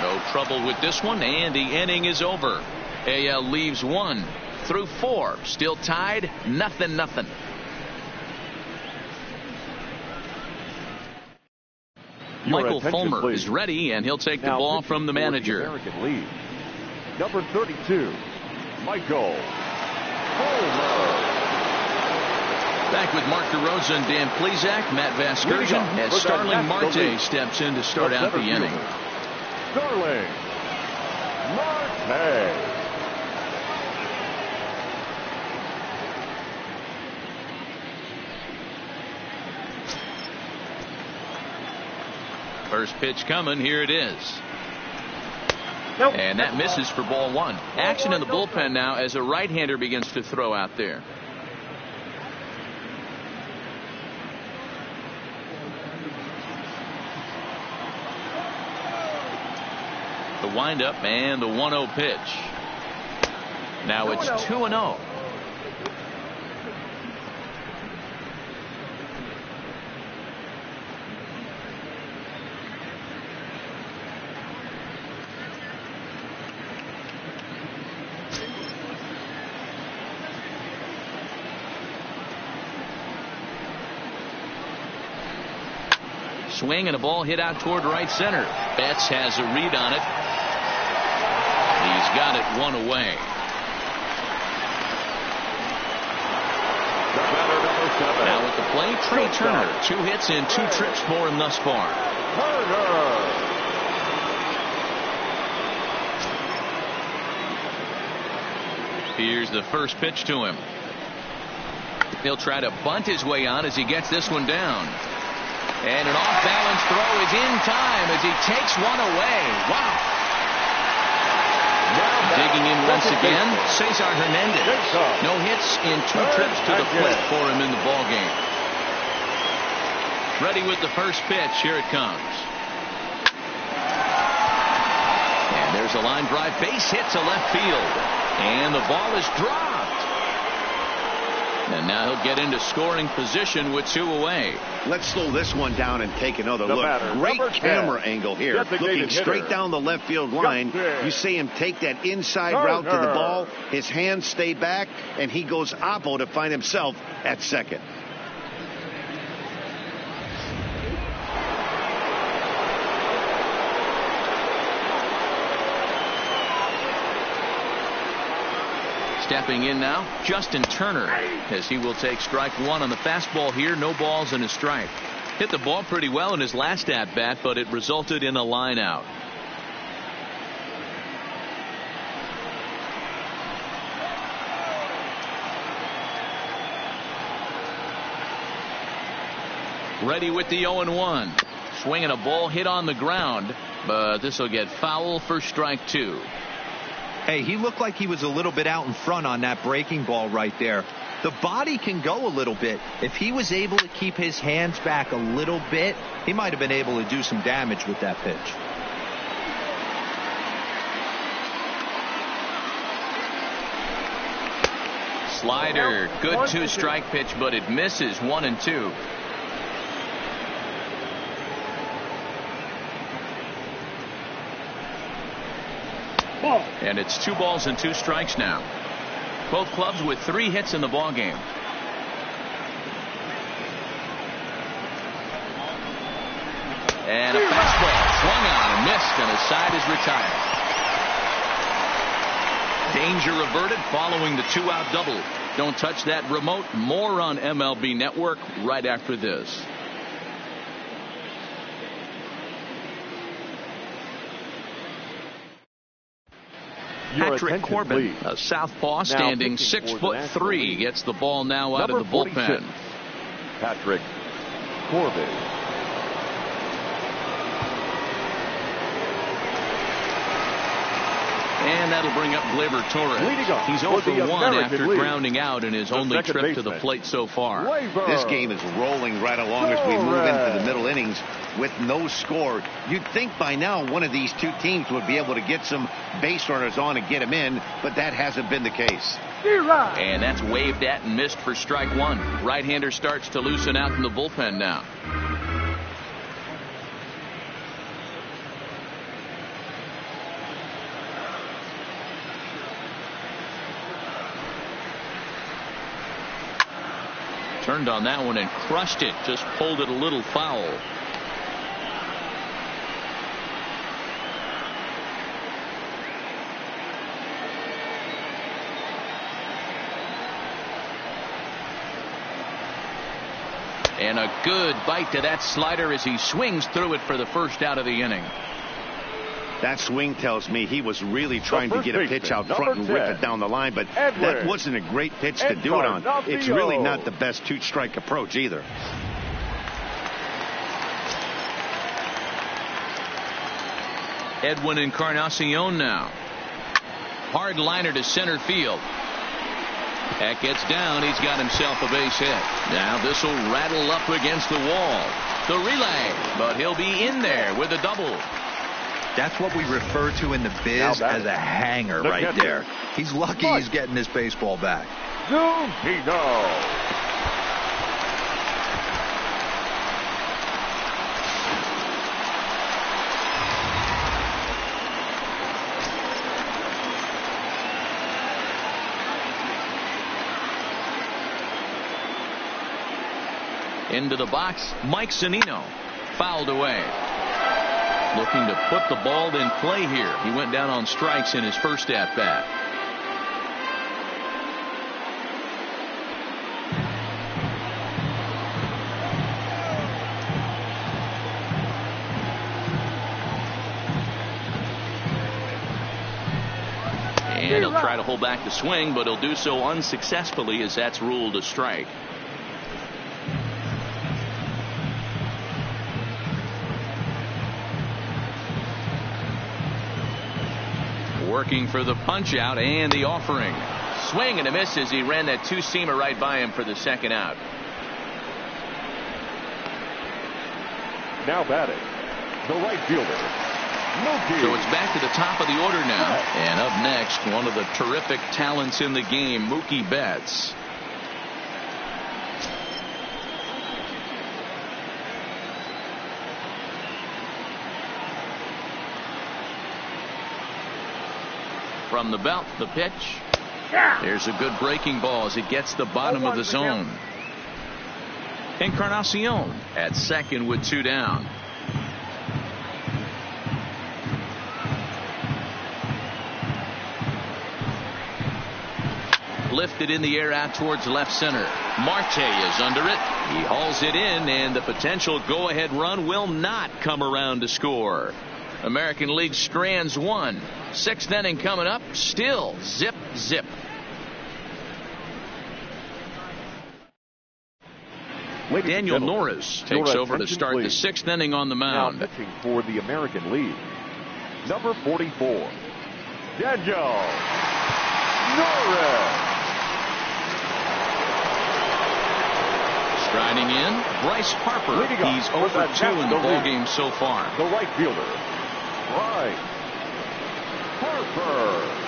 No trouble with this one, and the inning is over. AL leaves 1 through 4. Still tied, 0-0. Michael Fulmer please. is ready, and he'll take the ball from the manager. The American League. Number 32, Michael Fulmer. Back with Mark DeRosa and Dan Plesac, Matt Vasgersian, as Starling Marte steps in to start out the inning. Starling Marte. First pitch coming. Here it is. And that misses for ball 1. Action in the bullpen now as a right-hander begins to throw out there. The windup and the 1-0 pitch. Now it's 2-0. Swing and a ball hit out toward right center. Betts has a read on it. He's got it 1 away. Now at the plate, Trey Turner. 2 hits and 2 trips for him thus far. Here's the first pitch to him. He'll try to bunt his way on as he gets this one down. And an off-balance throw is in time as he takes one away. Wow. Digging in once again, Cesar Hernandez. No hits in 2 trips to the plate for him in the ballgame. Ready with the first pitch. Here it comes. And there's a line drive. Base hit to left field. And the ball is dropped. And now he'll get into scoring position with 2 away. Let's slow this one down and take another look. Great camera angle here. Looking straight down the left field line. You see him take that inside route to the ball. His hands stay back, and he goes oppo to find himself at second. Stepping in now, Justin Turner, as he will take strike 1 on the fastball here. No balls and a strike. Hit the ball pretty well in his last at-bat, but it resulted in a line out. Ready with the 0-1. Swinging a ball hit on the ground, but this will get foul for strike 2. Hey, he looked like he was a little bit out in front on that breaking ball right there. The body can go a little bit. If he was able to keep his hands back a little bit, he might have been able to do some damage with that pitch. Slider, good 2-strike pitch, but it misses 1 and 2. And it's 2 balls and 2 strikes now. Both clubs with 3 hits in the ball game. And a fastball swung on and missed, and his side is retired. Danger averted following the 2-out double. Don't touch that remote. More on MLB Network right after this. Patrick Corbin, a southpaw, standing 6'3", gets the ball now out of the bullpen. Patrick Corbin. And that'll bring up Gleyber Torres. He's 0 for 1 after grounding out in his only trip to the plate so far. This game is rolling right along as we move into the middle innings with no score. You'd think by now one of these 2 teams would be able to get some base runners on and get them in, but that hasn't been the case. And that's waved at and missed for strike 1. Right-hander starts to loosen out in the bullpen now. Turned on that one and crushed it. Just pulled it a little foul. And a good bite to that slider as he swings through it for the first out of the inning. That swing tells me he was really trying to get a pitch out front and rip it down the line, but that wasn't a great pitch to do it on. It's really not the best 2-strike approach either. Edwin Encarnacion now. Hard liner to center field. That gets down. He's got himself a base hit. Now this will rattle up against the wall. The relay, but he'll be in there with a double. That's what we refer to in the biz as a hanger right there. He's lucky he's getting this baseball back. Into the box, Mike Zunino. Fouled away. Looking to put the ball in play here. He went down on strikes in his first at bat. And he'll try to hold back the swing, but he'll do so unsuccessfully as that's ruled a strike. Working for the punch out and the offering. Swing and a miss as he ran that 2-seamer right by him for the second out. Now batting, the right fielder, Mookie. So it's back to the top of the order now. And up next, one of the terrific talents in the game, Mookie Betts. From the belt, the pitch. There's a good breaking ball as it gets the bottom of the zone. Encarnacion at second with 2 down. Lifted in the air out towards left center. Marte is under it. He hauls it in, and the potential go-ahead run will not come around to score. American League strands 1. 6th inning coming up. Still zip, zip. Daniel Norris takes over to start the 6th inning on the mound. Now pitching for the American League, number 44, Daniel Norris. Striding in, Bryce Harper. He's over 2 in the ballgame so far. The right fielder, Bryce Harper.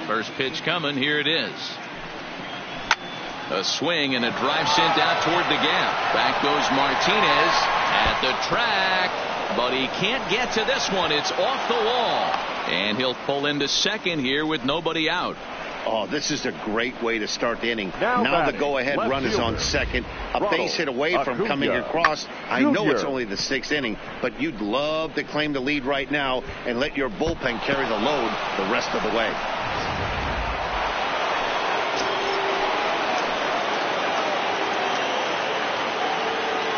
First pitch coming. Here it is. A swing and a drive sent out toward the gap. Back goes Martinez at the track, but he can't get to this one. It's off the wall, and he'll pull into second here with nobody out. Oh, this is a great way to start the inning. Now the go-ahead run is on second. A base hit away from coming across. I know it's only the 6th inning, but you'd love to claim the lead right now and let your bullpen carry the load the rest of the way.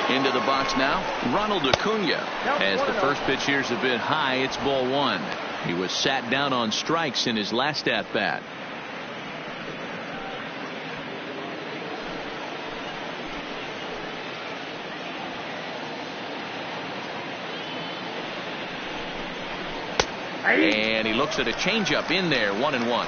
Into the box now, Ronald Acuna. As the first pitch here's a bit high, it's ball 1. He was sat down on strikes in his last at-bat. And he looks at a changeup in there, 1-1.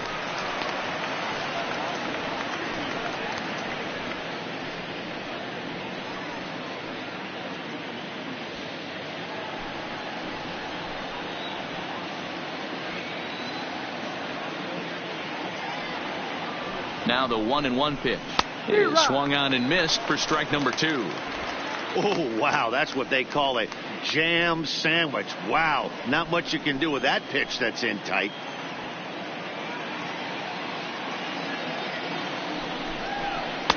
Now the 1-1 pitch is swung on and missed for strike number 2. Oh, wow. That's what they call a jam sandwich. Wow. Not much you can do with that pitch that's in tight.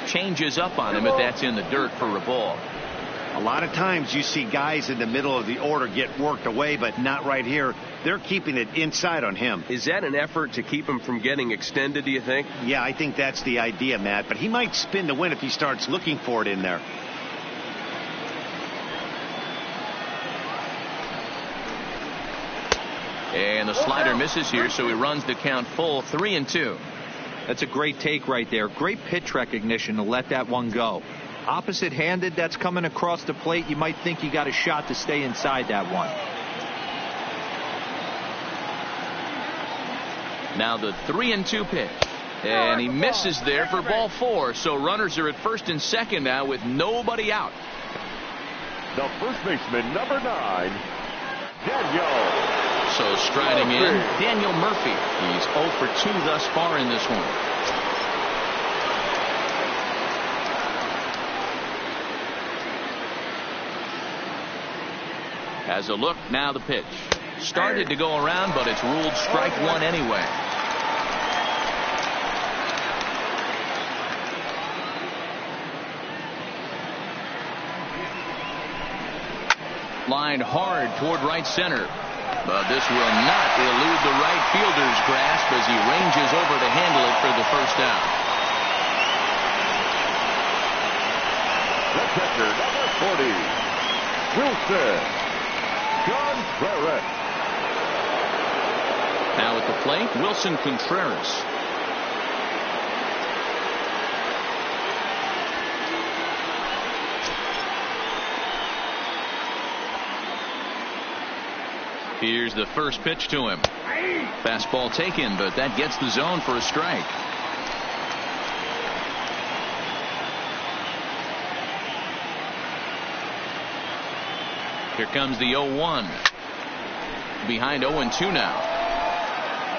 Changes up on him, but that's in the dirt for a ball. A lot of times you see guys in the middle of the order get worked away, but not right here. They're keeping it inside on him. Is that an effort to keep him from getting extended, do you think? Yeah, I think that's the idea, Matt. But he might spin to win if he starts looking for it in there. And the slider misses here, so he runs the count full, 3-2. That's a great take right there. Great pitch recognition to let that one go. Opposite-handed, that's coming across the plate. You might think you got a shot to stay inside that one. Now the 3-2 pitch. And he misses there for ball 4. So runners are at first and second now with nobody out. The first baseman, number 9, Daniel. So striding in, Daniel Murphy. He's 0 for 2 thus far in this one. Has a look, now the pitch. Started to go around, but it's ruled strike 1 anyway. Lined hard toward right center. But this will not elude the right fielder's grasp as he ranges over to handle it for the first out. The catcher, number 40, Wilson Contreras. Now at the plate, Wilson Contreras. Here's the first pitch to him. Fastball taken, but that gets the zone for a strike. Here comes the 0-1. Behind 0-2 now.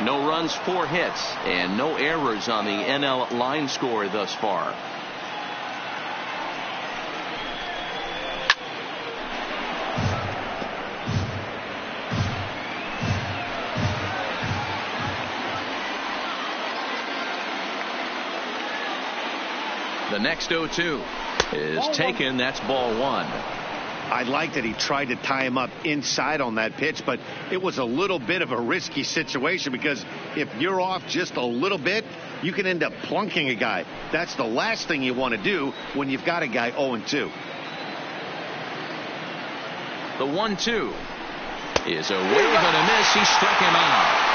No runs, 4 hits, and no errors on the NL line score thus far. The next 0-2 is taken. That's ball 1. I like that he tried to tie him up inside on that pitch, but it was a little bit of a risky situation because if you're off just a little bit, you can end up plunking a guy. That's the last thing you want to do when you've got a guy 0-2. The 1-2 is a wave and a miss. He struck him out.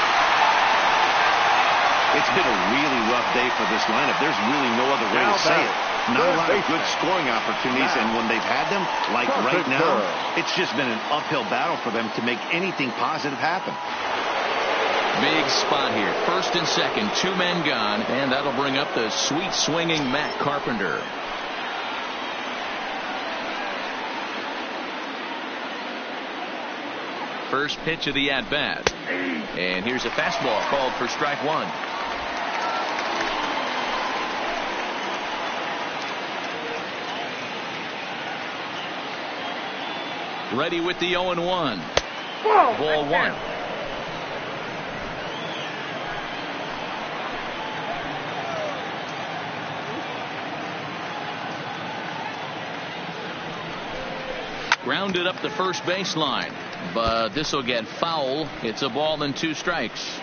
It's been a really rough day for this lineup. There's really no other way to say it. Not a lot of good scoring opportunities, and when they've had them, like right now, it's just been an uphill battle for them to make anything positive happen. Big spot here. First and second, 2 men gone, and that'll bring up the sweet swinging Matt Carpenter. First pitch of the at-bat. And here's a fastball called for strike 1. Ready with the 0-1. Ball one. Grounded up the first baseline, but this will get foul. It's a ball and 2 strikes.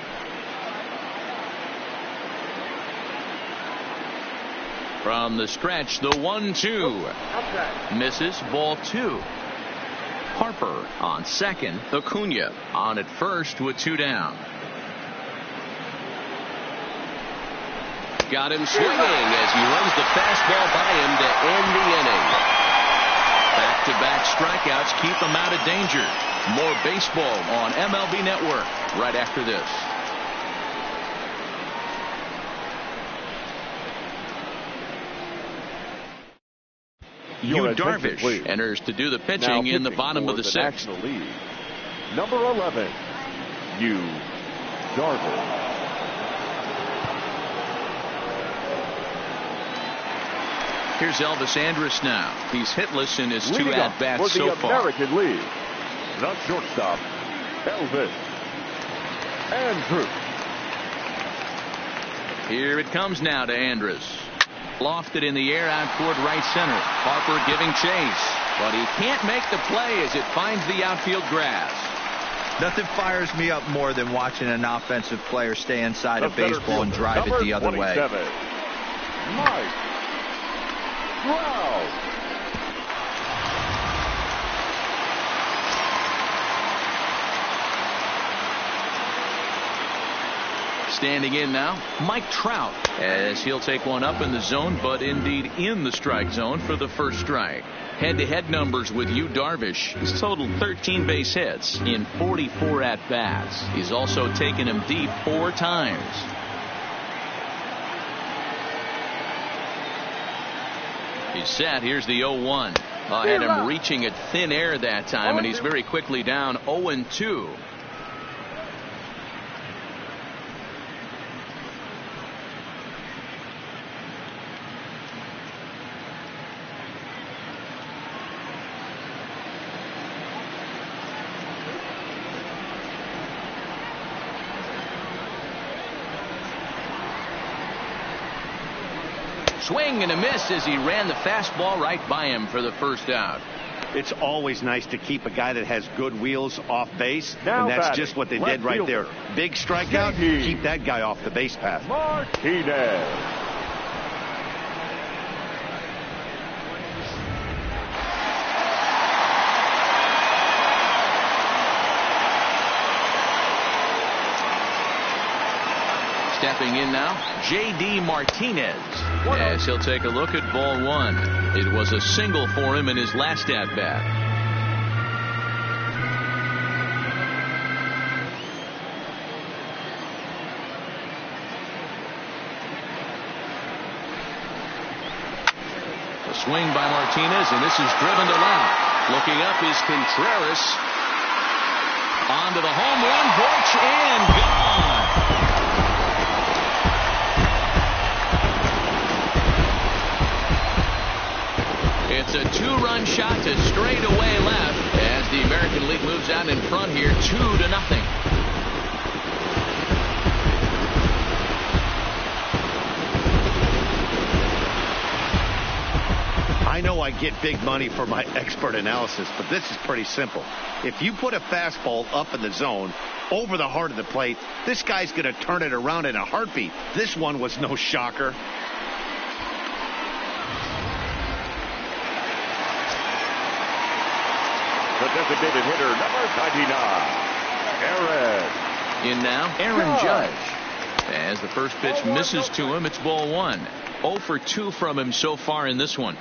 From the stretch, the 1-2 misses. Ball 2. Harper on second. Acuna on at first with 2 down. Got him swinging as he runs the fastball by him to end the inning. Back-to-back strikeouts keep him out of danger. More baseball on MLB Network right after this. Yu Darvish enters to do the pitching in the bottom of the 6th. National League, number 11, Yu Darvish. Here's Elvis Andrus now. He's hitless in his 2 Leading at-bats for so the far. American League, the shortstop, Elvis Andrus. Here it comes now to Andrus. Lofted in the air out toward right center. Harper giving chase, but he can't make the play as it finds the outfield grass. Nothing fires me up more than watching an offensive player stay inside The of baseball and drive it the other way. Mike Trout. Standing in now, Mike Trout, as he'll take one up in the zone, but indeed in the strike zone for the first strike. Head-to-head numbers with Yu Darvish. He's totaled 13 base hits in 44 at-bats. He's also taken him deep 4 times. He's set. Here's the 0-1. I had him reaching at thin air that time, and he's very quickly down 0-2. Swing and a miss as he ran the fastball right by him for the first out. It's always nice to keep a guy that has good wheels off base, Now and that's batting, just what they left did right fielder. there. Big strikeout, JD. keep that guy off the base path. Martinez. Stepping in now, J.D. Martinez, as he'll take a look at ball 1. It was a single for him in his last at-bat. A swing by Martinez, and this is driven to left. Looking up is Contreras. Onto the home run porch and gone. It's a 2-run shot to straightaway left as the American League moves out in front here 2-0. I know I get big money for my expert analysis, but this is pretty simple. If you put a fastball up in the zone over the heart of the plate, this guy's going to turn it around in a heartbeat. This one was no shocker. The designated hitter, number 99, Aaron. In now, Aaron Judge. As the first pitch misses to him, it's ball 1. 0 for 2 from him so far in this one.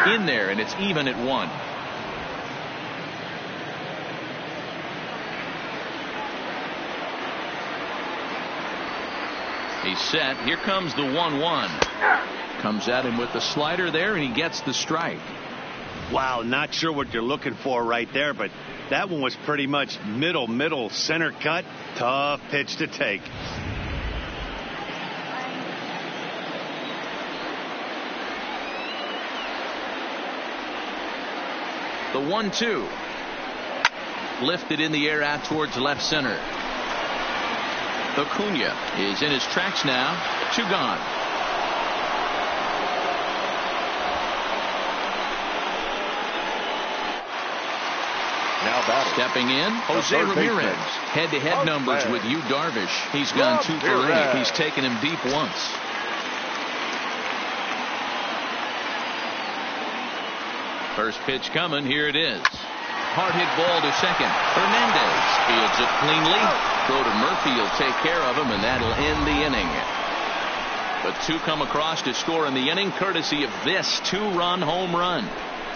In there, and it's even at 1. He's set. Here comes the 1-1. Comes at him with the slider there, and he gets the strike. Wow, not sure what you're looking for right there, but that one was pretty much middle center cut. Tough pitch to take. The 1-2. Lifted in the air out towards left center. Acuna is in his tracks now. 2 gone. Now batting. Stepping in, Jose Ramirez. Head-to-head numbers with Yu Darvish. He's gone 2 for 8. He's taken him deep once. First pitch coming. Here it is. Hard hit ball to second. Hernandez fields it cleanly. Throw to Murphy. He'll take care of him, and that'll end the inning. But 2 come across to score in the inning, courtesy of this 2-run home run.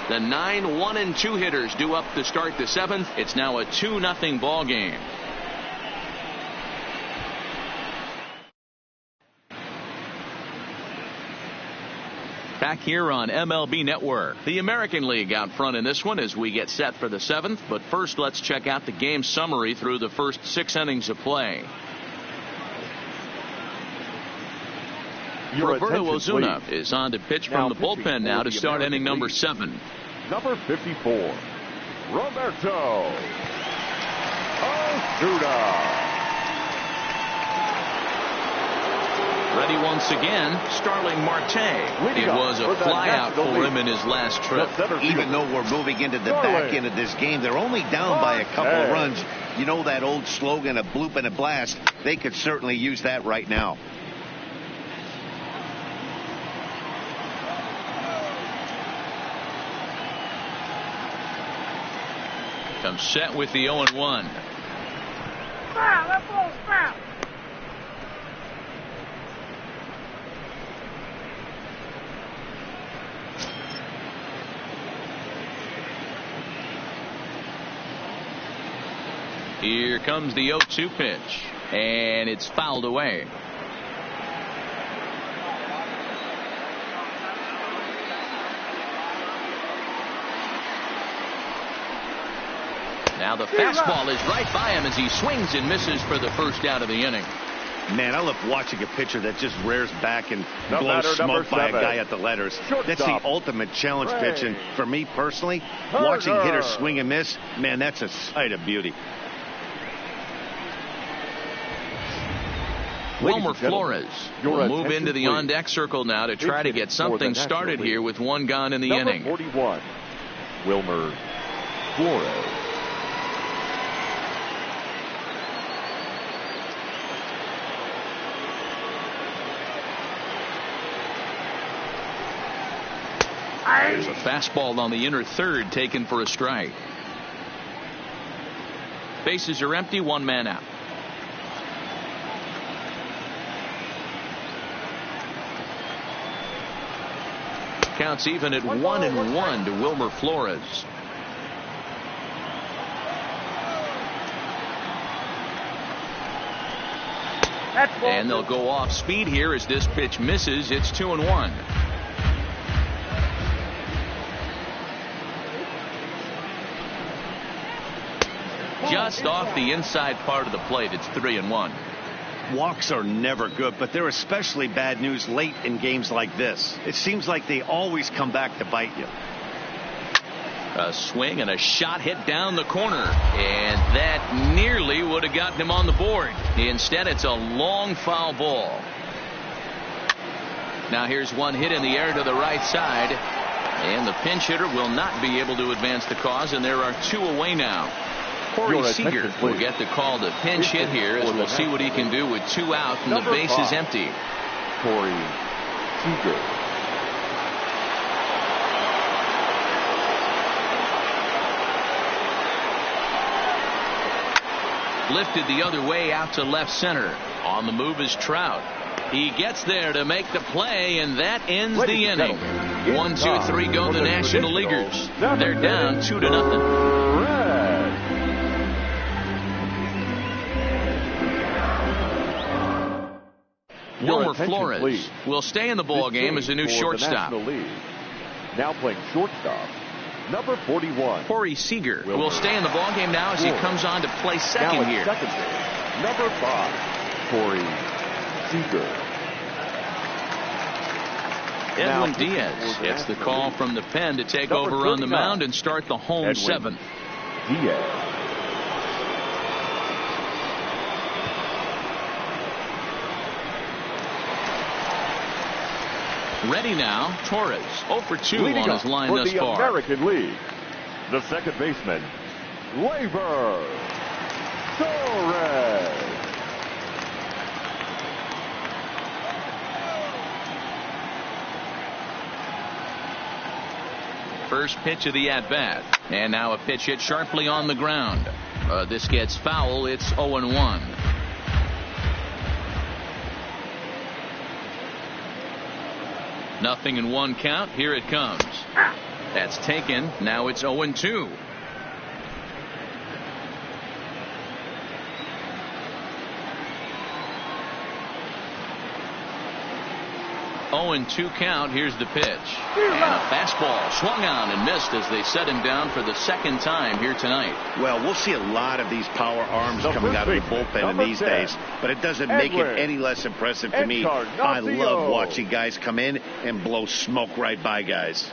The 9 1 and 2 hitters due up to start the 7th. It's now a 2-0 ball game. Back here on MLB Network. The American League out front in this one as we get set for the 7th. But first, let's check out the game summary through the first 6 innings of play. Roberto Ozuna is on to pitch from the bullpen now to start inning number 7. Number 54, Roberto Ozuna. Ready once again, Starling Marte. It was a flyout for him in his last trip. Even though we're moving into the back end of this game, they're only down by a couple of runs. You know that old slogan, a bloop and a blast. They could certainly use that right now. Comes set with the 0-1. Here comes the 0-2 pitch, and it's fouled away. Now the fastball is right by him as he swings and misses for the first out of the inning. Man, I love watching a pitcher that just rears back and blows smoke by a guy at the letters. That's the ultimate challenge pitch, and for me personally, watching hitters swing and miss, man, that's a sight of beauty. Wilmer Flores will move into the on-deck circle now to try to get something started here with 1 gone in the inning. 41, Wilmer Flores. There's a fastball on the inner third taken for a strike. Bases are empty, 1 man out. Counts even at 1-1 to Wilmer Flores. And they'll go off speed here as this pitch misses. It's 2-1. Just off the inside part of the plate. It's 3-1. Walks are never good, but they're especially bad news late in games like this. It seems like they always come back to bite you. A swing and a shot hit down the corner, and that nearly would have gotten him on the board. Instead, it's a long foul ball. Now here's one hit in the air to the right side, and the pinch hitter will not be able to advance the cause, and there are 2 away now. Corey Seager will get the call to pinch hit here as we'll see what he can do with 2 out and the base is empty. Corey Seager. Lifted the other way out to left center. On the move is Trout. He gets there to make the play, and that ends the inning. 1, 2, 3 go the National Leaguers. They're down 2-0. Wilmer Flores will stay in the ball game as a new shortstop. Now playing shortstop, Number 41. Corey Seager will stay in the ballgame now as he comes on to play second now here. Second base, number 5, Corey Seager. Edwin Diaz gets the call from the pen to take over on the mound and start the home seventh. Diaz. Ready now, Torres. 0 for 2 Leading on his line for thus the far. American League, the second baseman, Gleyber Torres. First pitch of the at-bat. And now a pitch hit sharply on the ground. This gets foul. It's 0-1. Nothing in one count. Here it comes. That's taken. Now it's 0-2. And 2 count. Here's the pitch. And a fastball swung on and missed as they set him down for the second time here tonight. Well, we'll see a lot of these power arms coming out of the bullpen in these days, but it doesn't make it any less impressive to me. I love watching guys come in and blow smoke right by guys.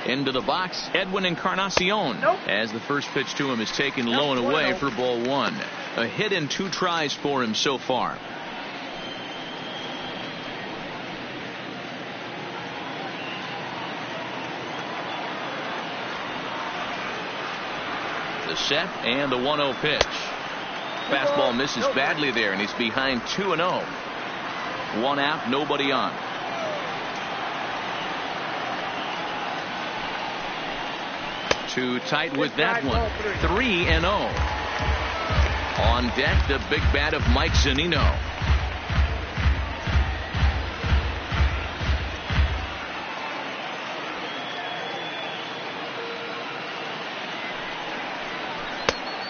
Into the box, Edwin Encarnacion. As the first pitch to him is taken low and away for ball 1. A hit in 2 tries for him so far. The set and the 1-0 pitch. Fastball misses badly there, and he's behind 2-0. 1 out, nobody on. Too tight with that one. 3-0. On deck, the big bat of Mike Zunino.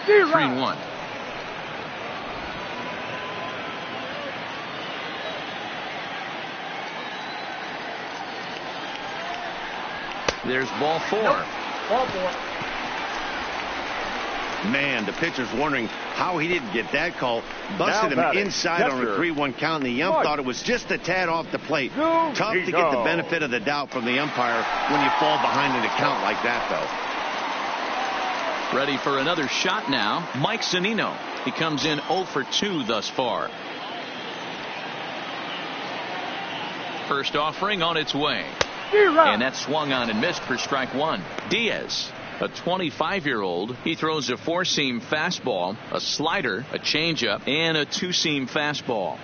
Three and 1. There's ball 4. Man, the pitcher's wondering how he didn't get that call. Busted him inside on a 3-1 count, and the ump thought it was just a tad off the plate. Tough to get the benefit of the doubt from the umpire when you fall behind in a count like that, though. Ready for another shot now, Mike Zunino. He comes in 0 for 2 thus far. First offering on its way. And that swung on and missed for strike 1. Diaz, a 25-year-old, he throws a 4-seam fastball, a slider, a changeup, and a 2-seam fastball.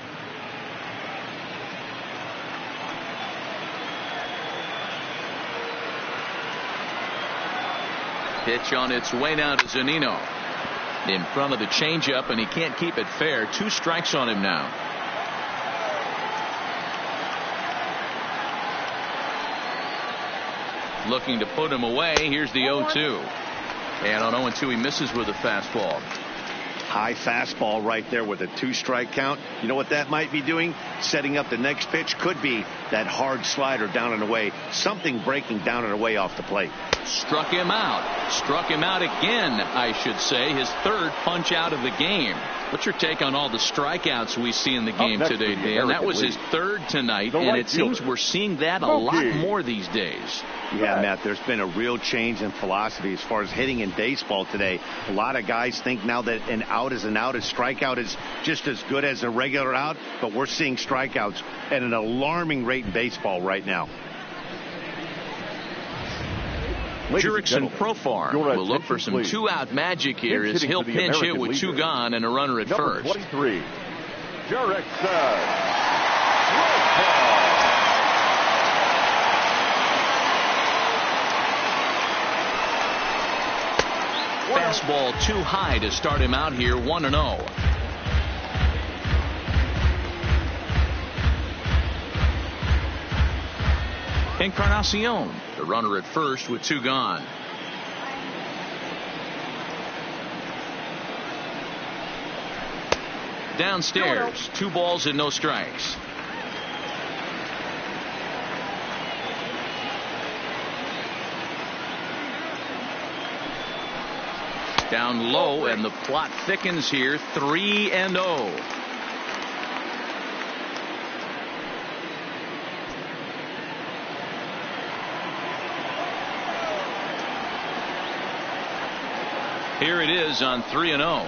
Pitch on its way now to Zunino. In front of the changeup, and he can't keep it fair. 2 strikes on him now. Looking to put him away. Here's the 0-2. And on 0-2 he misses with a fastball. High fastball right there with a 2-strike count. You know what that might be doing? Setting up the next pitch. Could be that hard slider down and away. Something breaking down and away off the plate. Struck him out. Struck him out again, I should say. His 3rd punch out of the game. What's your take on all the strikeouts we see in the game today, Dan? That was his 3rd tonight, and it seems we're seeing that a lot more these days. Yeah, Matt, there's been a real change in philosophy as far as hitting in baseball today. A lot of guys think now that an out is an out. A strikeout is just as good as a regular out, but we're seeing strikeouts at an alarming rate in baseball right now. Jurickson Profar will look for some 2-out magic here as he'll pinch hit with 2 gone and a runner at first. 23, Jurickson. Fastball too high to start him out here. 1-0. Encarnacion, the runner at first with 2 gone. Downstairs, 2 balls and no strikes. Down low, and the plot thickens here. 3-0. Here it is on 3-0.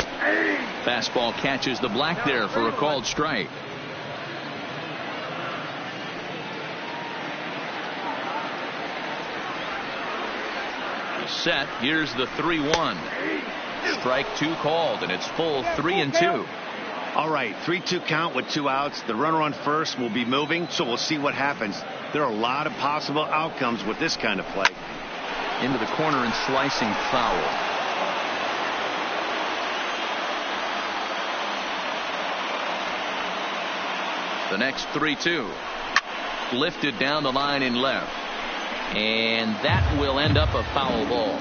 Fastball catches the black there for a called strike. Set. Here's the 3-1. Strike 2 called, and it's full 3-2. All right, 3-2 count with 2 outs. The runner on first will be moving, so we'll see what happens. There are a lot of possible outcomes with this kind of play. Into the corner and slicing foul. The next 3-2. Lifted down the line in left. And that will end up a foul ball.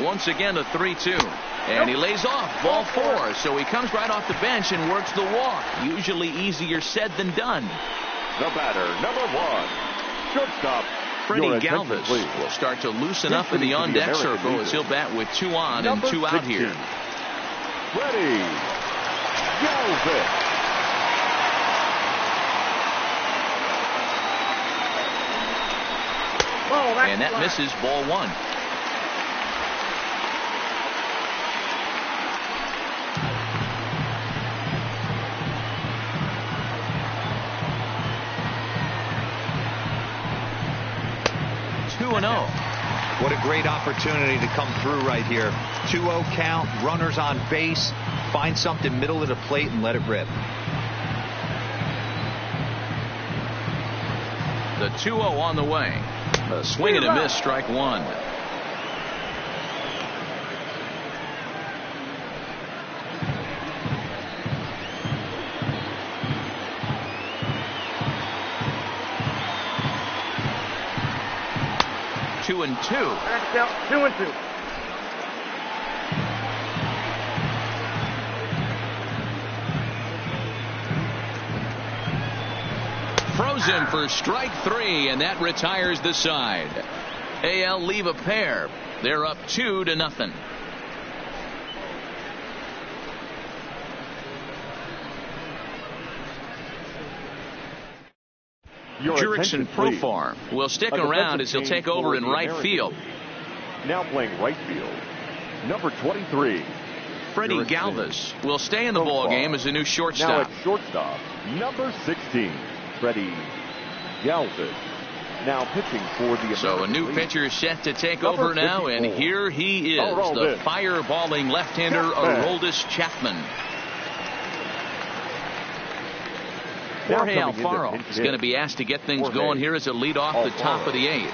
Once again a 3-2. And he lays off ball 4. So he comes right off the bench and works the walk. Usually easier said than done. The batter, number 1, shortstop. Freddie Galvis will start to loosen up in the on-deck circle as he'll bat with 2 on and 2 out here. Freddie Galvis. And that misses ball 1. What a great opportunity to come through right here. 2-0 count, runners on base. Find something middle of the plate and let it rip. The 2-0 on the way. A swing and a miss, strike 1. Two and two. Frozen for strike 3, and that retires the side. AL leave a pair. They're up 2-0. Jurickson Profar will stick around as he'll take over in right field. Now playing right field, number 23. Freddie Galvis will stay in the ball game as a new shortstop. Now at shortstop, number 16, Freddie Galvis. Now pitching for the So a new pitcher set to take over now, and here he is, the fireballing left-hander Aroldis Chapman. Jorge Alfaro is going to be asked to get things going here as a lead off the top of the 8th.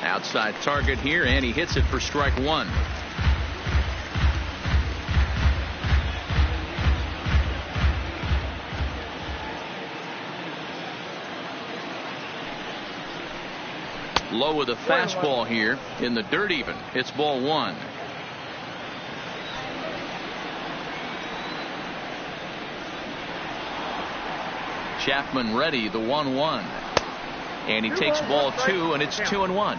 Outside target here, and he hits it for strike 1. Low with a fastball here in the dirt even. It's ball 1. Chapman ready, the 1-1. And he takes ball 2, and it's 2-1.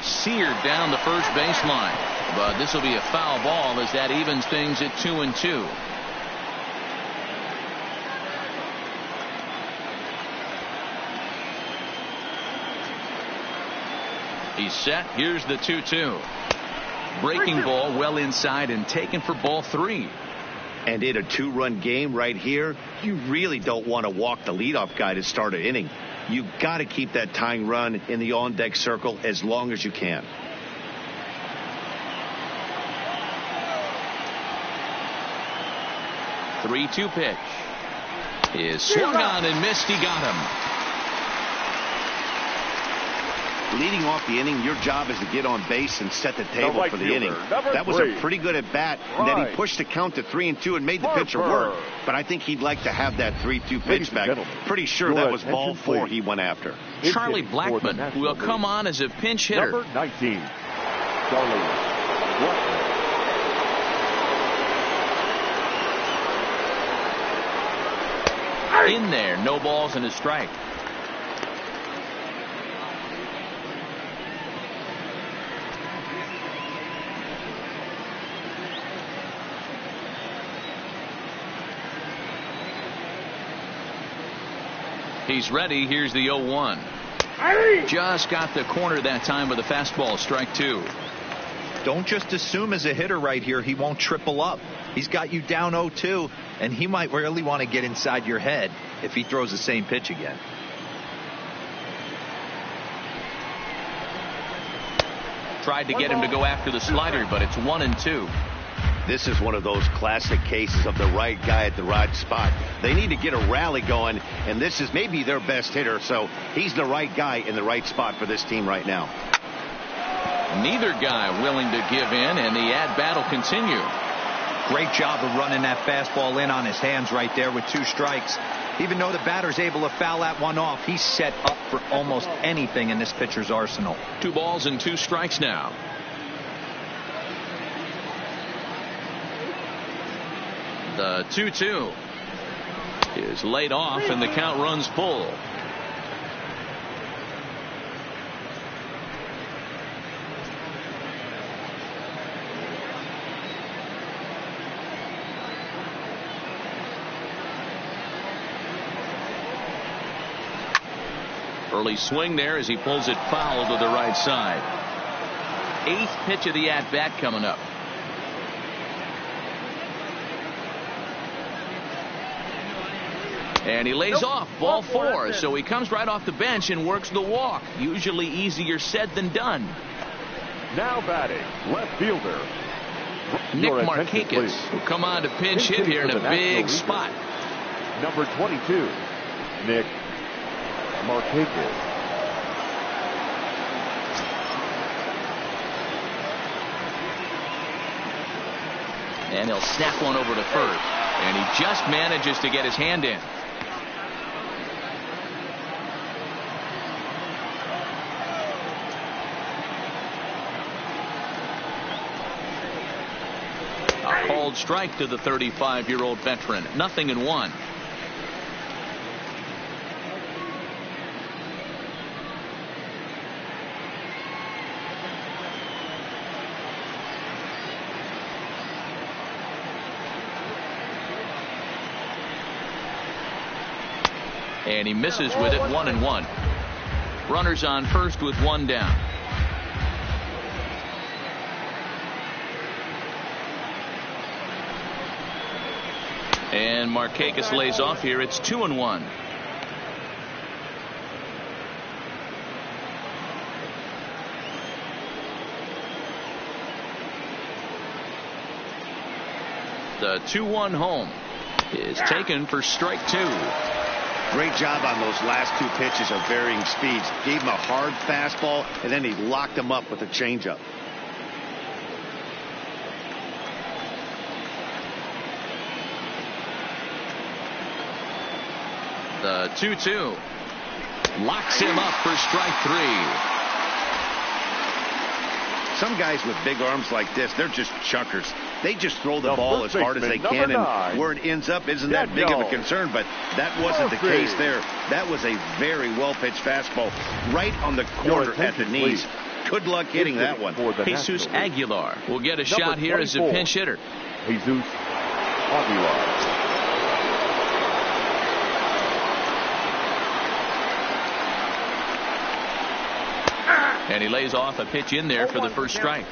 Seared down the first baseline. But this will be a foul ball as that evens things at 2-2. He's set. Here's the 2-2. Breaking ball well inside and taken for ball 3. And in a 2-run game right here, you really don't want to walk the leadoff guy to start an inning. You got to keep that tying run in the on-deck circle as long as you can. The 3-2 pitch is swung on and missed. He got him. leading off the inning, your job is to get on base and set the table for the inning. That was a pretty good at bat, and then he pushed the count to 3-2 and made the pitcher work. But I think he'd like to have that 3-2 pitch back. Pretty sure that was ball 4 he went after. Charlie Blackmon will come on as a pinch hitter. Number 19, Charlie Blackmon. In there, no balls and a strike. He's ready. Here's the 0-1. Just got the corner that time with a fastball. Strike 2. Don't just assume as a hitter right here he won't triple up. He's got you down 0-2, and he might really want to get inside your head if he throws the same pitch again. Tried to get him to go after the slider, but it's 1-2. This is one of those classic cases of the right guy at the right spot. They need to get a rally going, and this is maybe their best hitter, so he's the right guy in the right spot for this team right now. Neither guy willing to give in, and the at-bat will continue. Great job of running that fastball in on his hands right there with 2 strikes. Even though the batter's able to foul that one off, he's set up for almost anything in this pitcher's arsenal. 2 balls and 2 strikes now. The 2-2 is laid off, and the count runs full. Early swing there as he pulls it foul to the right side. 8th pitch of the at-bat coming up. And he lays off ball 4, so he comes right off the bench and works the walk. Usually easier said than done. Now batting, left fielder Nick Markakis will come on to pinch hit here in a big spot. Number 22, Nick Markakis. And he'll snap one over to first. And he just manages to get his hand in. A called strike to the 35-year-old veteran. 0-1. And he misses with it. 1-1. Runners on first with 1 down. And Markakis lays off here. It's 2-1. The 2-1 home is taken for strike 2. Great job on those last 2 pitches of varying speeds. Gave him a hard fastball, and then he locked him up with a changeup. The 2-2 locks him up for strike 3. Some guys with big arms like this, they're just chuckers. They just throw the ball as hard as they can, and where it ends up isn't that big of a concern, but that wasn't the case there. That was a very well-pitched fastball right on the corner at the knees. Good luck hitting that one. Jesus Aguilar will get a shot here as a pinch hitter. Jesus Aguilar. And he lays off a pitch in there for the first strike.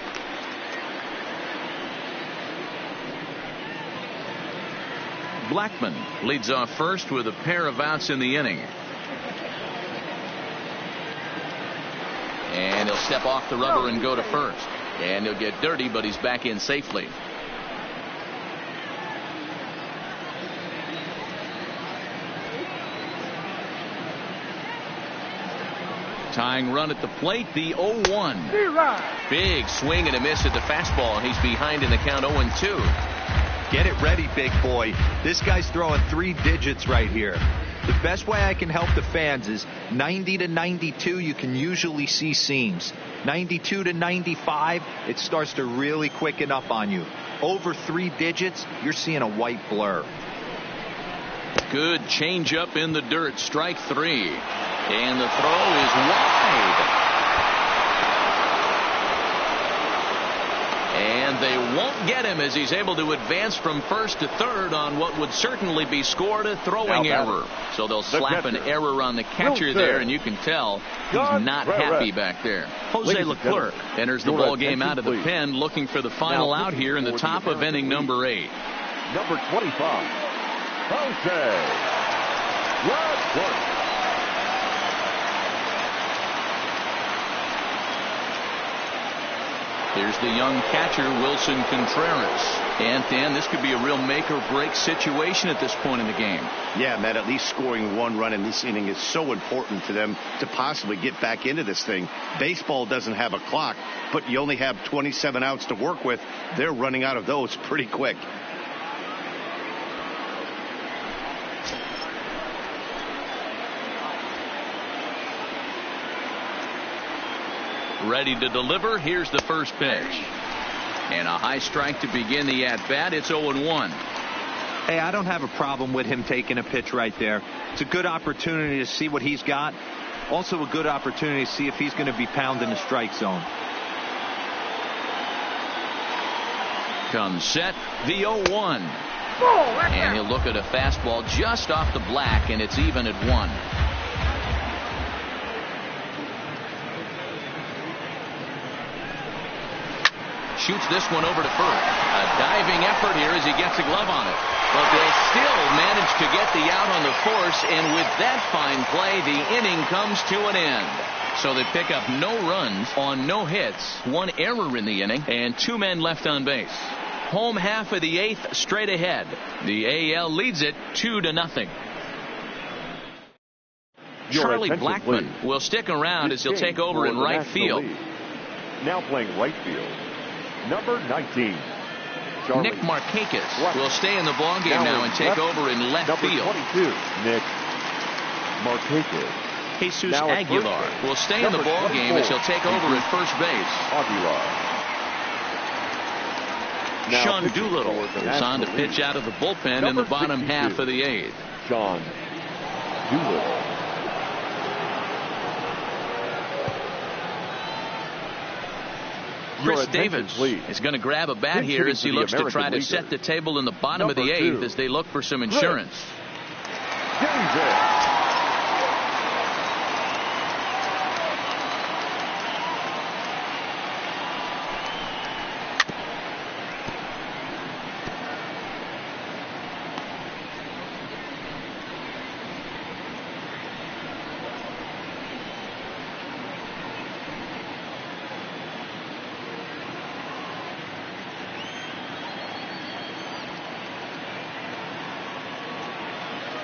Blackmon leads off first with a pair of outs in the inning. And he'll step off the rubber and go to first. And he'll get dirty, but he's back in safely. Tying run at the plate, the 0-1. Big swing and a miss at the fastball. He's behind in the count 0-2. Get it ready, big boy. This guy's throwing 3 digits right here. The best way I can help the fans is 90 to 92, you can usually see seams. 92 to 95, it starts to really quicken up on you. Over 3 digits, you're seeing a white blur. Good changeup in the dirt. Strike 3. And the throw is wide. And they won't get him as he's able to advance from first to third on what would certainly be scored a throwing error. So they'll slap an error on the catcher there, and you can tell he's not happy back there. Jose Leclerc enters the ball game out of the pen, looking for the final out here in the top of inning number 8. Number 25, Jose Leclerc. Here's the young catcher, Wilson Contreras. And Dan, this could be a real make or break situation at this point in the game. Yeah, Matt, at least scoring 1 run in this inning is so important to them to possibly get back into this thing. Baseball doesn't have a clock, but you only have 27 outs to work with. They're running out of those pretty quick. Ready to deliver. Here's the first pitch. And a high strike to begin the at-bat. It's 0-1. Hey, I don't have a problem with him taking a pitch right there. It's a good opportunity to see what he's got. Also a good opportunity to see if he's going to be pounding the strike zone. Comes set, the 0-1. And he'll look at a fastball just off the black, and it's even at 1. Shoots this one over to first. A diving effort here as he gets a glove on it. But they still manage to get the out on the force, and with that fine play, the inning comes to an end. So they pick up no runs on no hits, 1 error in the inning, and 2 men left on base. Home half of the 8th straight ahead. The AL leads it 2-0. Charlie Blackmon will stick around as he'll take over in right field. Now playing right field, number 19. Charlie. Nick Markakis will stay in the ballgame now and take over in left field. 22, Nick Markakis. Jesus Aguilar will stay in the ballgame as he'll take over at first base. Aguilar. Sean Doolittle is on to pitch out of the bullpen in the bottom 62. half of the 8th. Sean Doolittle. Chris Davis is going to grab a bat here as he looks to try to set the table in the bottom of the 8th as they look for some insurance.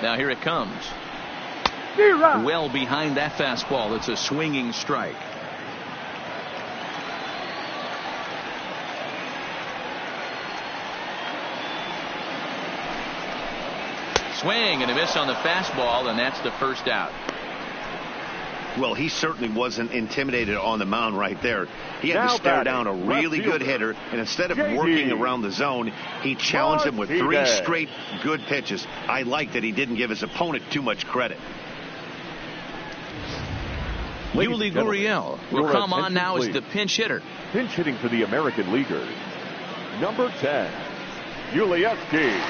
Now here it comes. Well behind that fastball. It's a swinging strike. Swing and a miss on the fastball, and that's the first out. Well, he certainly wasn't intimidated on the mound right there. He had to stare down a really good hitter, and instead of working around the zone, he challenged him with 3 straight good pitches. I like that he didn't give his opponent too much credit. Yuli Gurriel will come on now as the pinch hitter. Pinch hitting for the American Leaguers, number 10, Yuli Gurriel.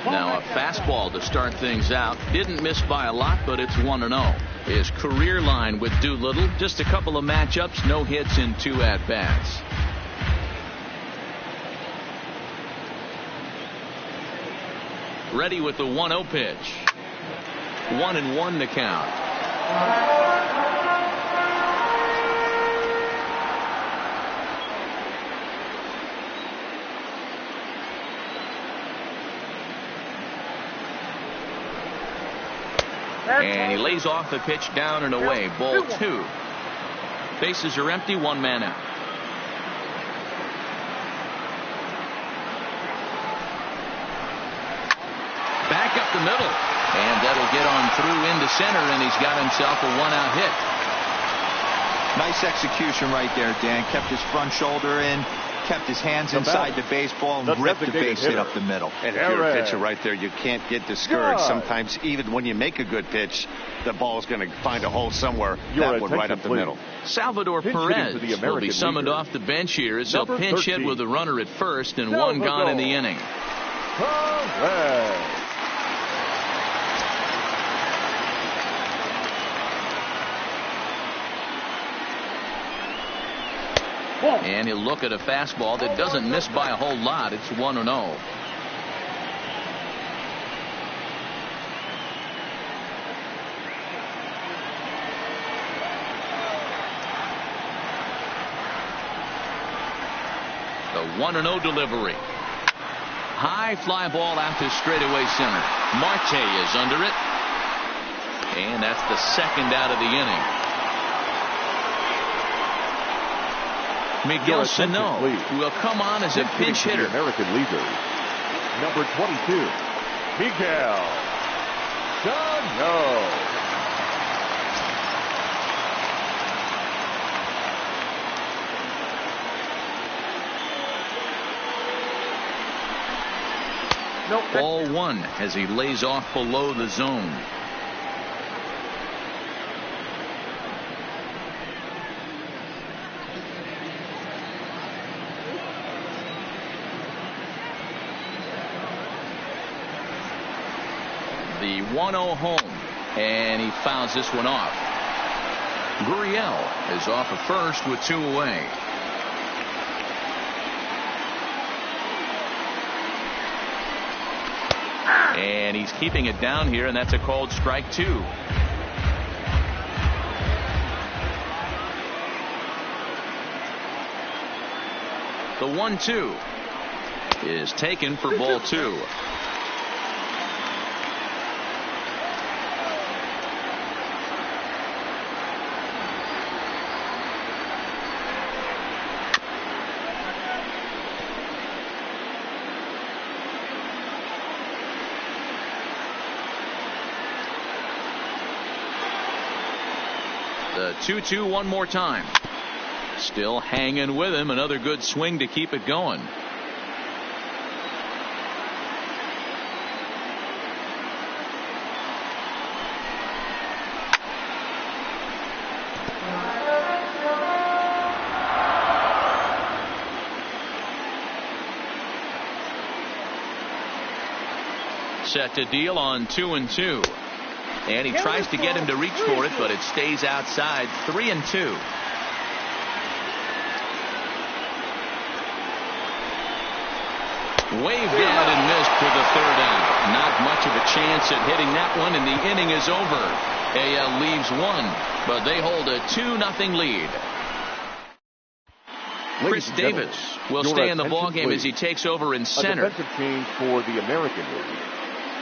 Now a fastball to start things out. Didn't miss by a lot, but it's 1-0. His career line with Doolittle, just a couple of matchups, no hits in 2 at-bats. Ready with the 1-0 pitch. 1-1 to count. And he lays off the pitch down and away. Ball 2. Bases are empty. 1 man out. Back up the middle. And that'll get on through into center, and he's got himself a 1-out hit. Nice execution right there, Dan. Kept his front shoulder in, kept his hands inside the baseball, and ripped the base hit up the middle. And if you're a pitcher right there, you can't get discouraged. Sometimes even when you make a good pitch, the ball's going to find a hole somewhere. That one right up the middle. Salvador Perez will be summoned off the bench here as he'll pinch hit with a runner at first and 1 gone in the inning. And he'll look at a fastball that doesn't miss by a whole lot. It's 1-0. The 1-0 delivery. High fly ball out to straightaway center. Marte is under it. And that's the 2nd out of the inning. Miguel Sano will come on as a pinch hitter. American leader, number 22, Miguel Sano. Ball 1 as he lays off below the zone. The 1-0 home, and he fouls this one off. Gurriel is off at first with 2 away. And he's keeping it down here, and that's a called strike 2. The 1-2 is taken for ball 2. The 2-2 one more time. Still hanging with him. Another good swing to keep it going. Set to deal on 2-2. And he tries to get him to reach for it, but it stays outside. 3-2. Waved down and missed for the 3rd out. Not much of a chance at hitting that one, and the inning is over. AL leaves 1, but they hold a 2-0 lead. Chris Davis will stay in the ballgame as he takes over in center. A defensive change for the American League.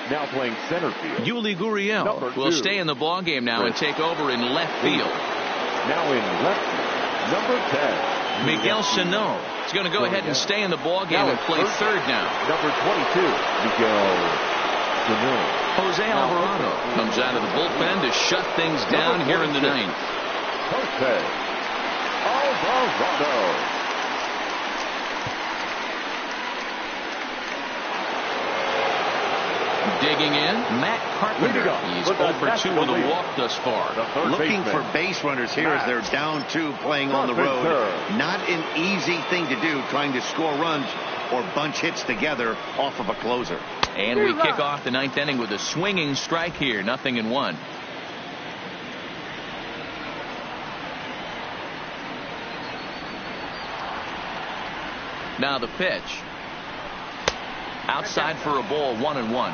Now playing center field. Yuli Gurriel will stay in the ballgame now and take over in left field. Now in left field, number 10. Miguel Sano is going to go ahead and stay in the ballgame and play third now. Number 22, Miguel Sano. Jose Alvarado comes out of the bullpen to shut things down here in the 9th. Jose Alvarado. Digging in, Matt Carpenter. He's 0 for 2 with a walk thus far. Looking for base runners here as they're down 2 playing on the road. Not an easy thing to do, trying to score runs or bunch hits together off of a closer. And we kick off the 9th inning with a swinging strike here. 0-1. Now the pitch. Outside for a ball. 1-1.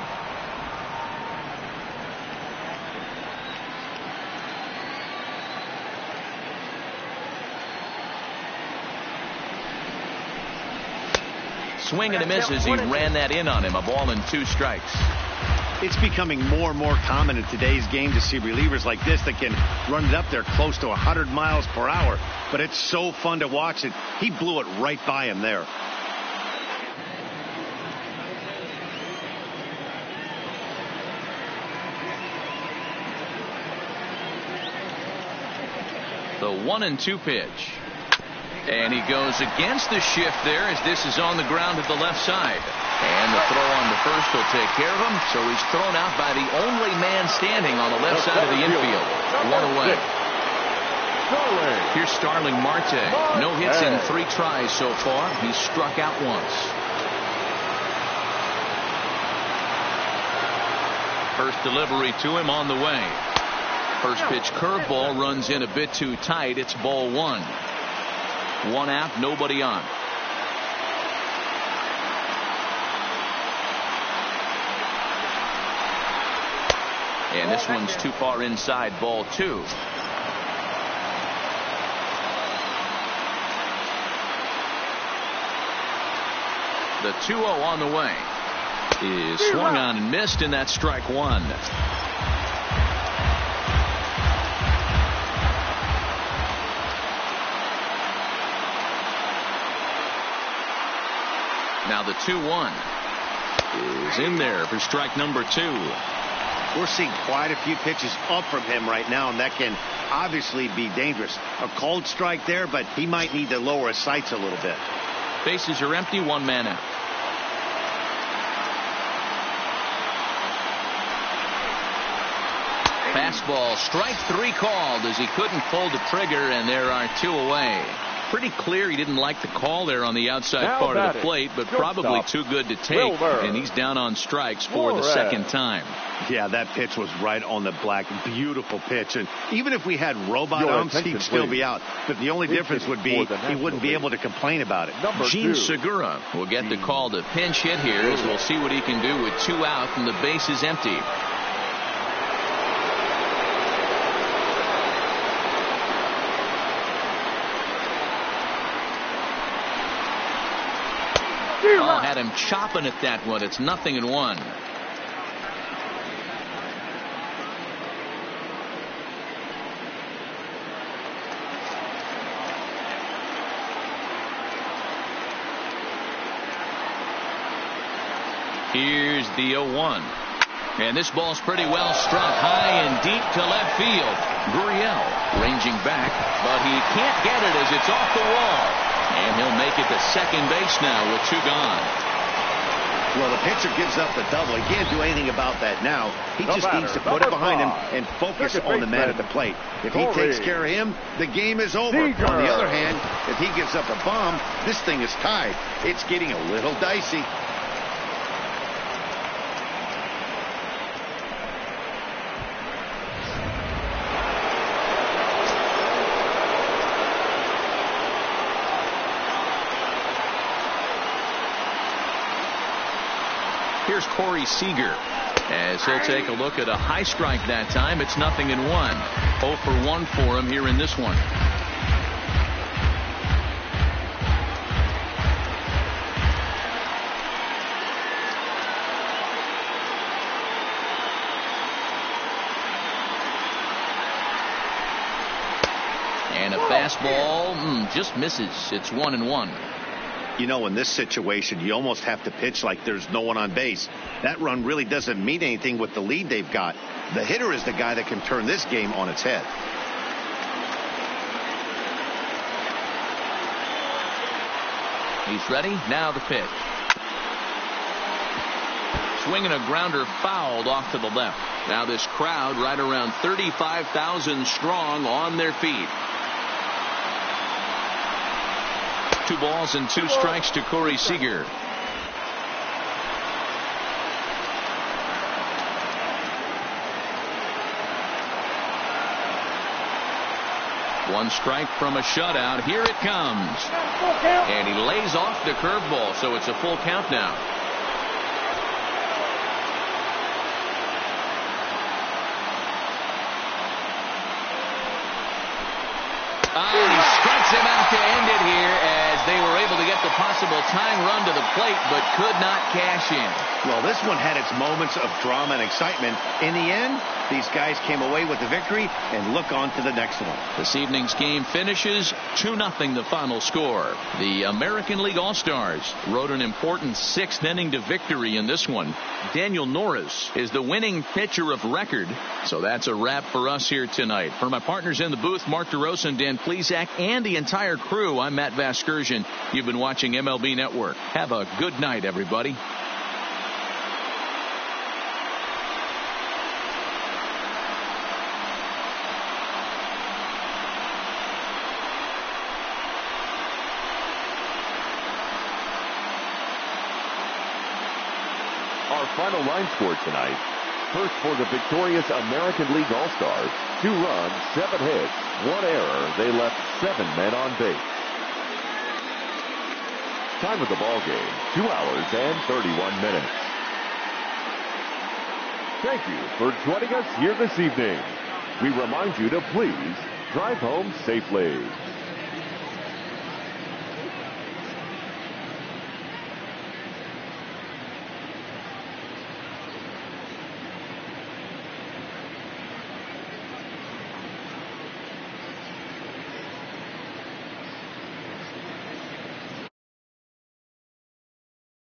Swing and a miss as he ran that in on him. A ball and 2 strikes. It's becoming more and more common in today's game to see relievers like this that can run it up there close to 100 miles per hour. But it's so fun to watch it. He blew it right by him there. The 1-2 pitch. And he goes against the shift there as this is on the ground at the left side. And the throw on the first will take care of him. So he's thrown out by the only man standing on the left side of the infield. One away. Here's Starling Marte. No hits in 3 tries so far. He's struck out once. First delivery to him on the way. First pitch curveball runs in a bit too tight. It's ball 1. 1 out, nobody on. And this one's too far inside, ball 2. The 2-0 on the way is swung on and missed, and that's strike 1. Now the 2-1 is in there for strike number 2. We're seeing quite a few pitches up from him right now, and that can obviously be dangerous. A cold strike there, but he might need to lower his sights a little bit. Bases are empty, 1 man out. Fastball, strike 3 called as he couldn't pull the trigger, and there are 2 away. Pretty clear he didn't like the call there on the outside part of the plate, but probably too good to take, and he's down on strikes for the second time. Yeah, that pitch was right on the black. Beautiful pitch. And even if we had robot umps, he'd still be out. But the only difference would be he wouldn't be able to complain about it. Gene Segura will get the call to pinch hit here, as we'll see what he can do with 2 out and the base is empty. Oh, had him chopping at that one. It's 0-1. Here's the 0-1. And this ball's pretty well struck high and deep to left field. Gurriel ranging back, but he can't get it as it's off the wall. And he'll make it to second base now with 2 gone. Well, the pitcher gives up the double. He can't do anything about that now. He just needs to put it behind him and focus on the man at the plate. If he takes care of him, the game is over. On the other hand, if he gives up a bomb, this thing is tied. It's getting a little dicey. Here's Corey Seager as he'll take a look at a high strike that time. It's 0-1. 0 for 1 for him here in this one. And a fastball just misses. It's 1-1. You know, in this situation, you almost have to pitch like there's no one on base. That run really doesn't mean anything with the lead they've got. The hitter is the guy that can turn this game on its head. He's ready. Now the pitch. Swinging a grounder fouled off to the left. Now this crowd right around 35,000 strong on their feet. 2 balls and 2 strikes to Corey Seager. One strike from a shutout. Here it comes. And he lays off the curveball, so it's a full count now. He strikes him out to end it here as they were able to get the possible tying run to the plate, but could not cash in. Well, this one had its moments of drama and excitement. In the end, these guys came away with the victory and look on to the next one. This evening's game finishes 2-0 the final score. The American League All-Stars rode an important 6th inning to victory in this one. Daniel Norris is the winning pitcher of record. So that's a wrap for us here tonight. For my partners in the booth, Mark DeRosa and Dan Plesac, and the entire crew, I'm Matt Vasgersian. You've been watching MLB Network. Have a good night, everybody. Our final line score tonight. First for the victorious American League All-Stars. 2 runs, 7 hits, 1 error. They left 7 men on base. Time of the ball game, 2 hours and 31 minutes. Thank you for joining us here this evening. We remind you to please drive home safely.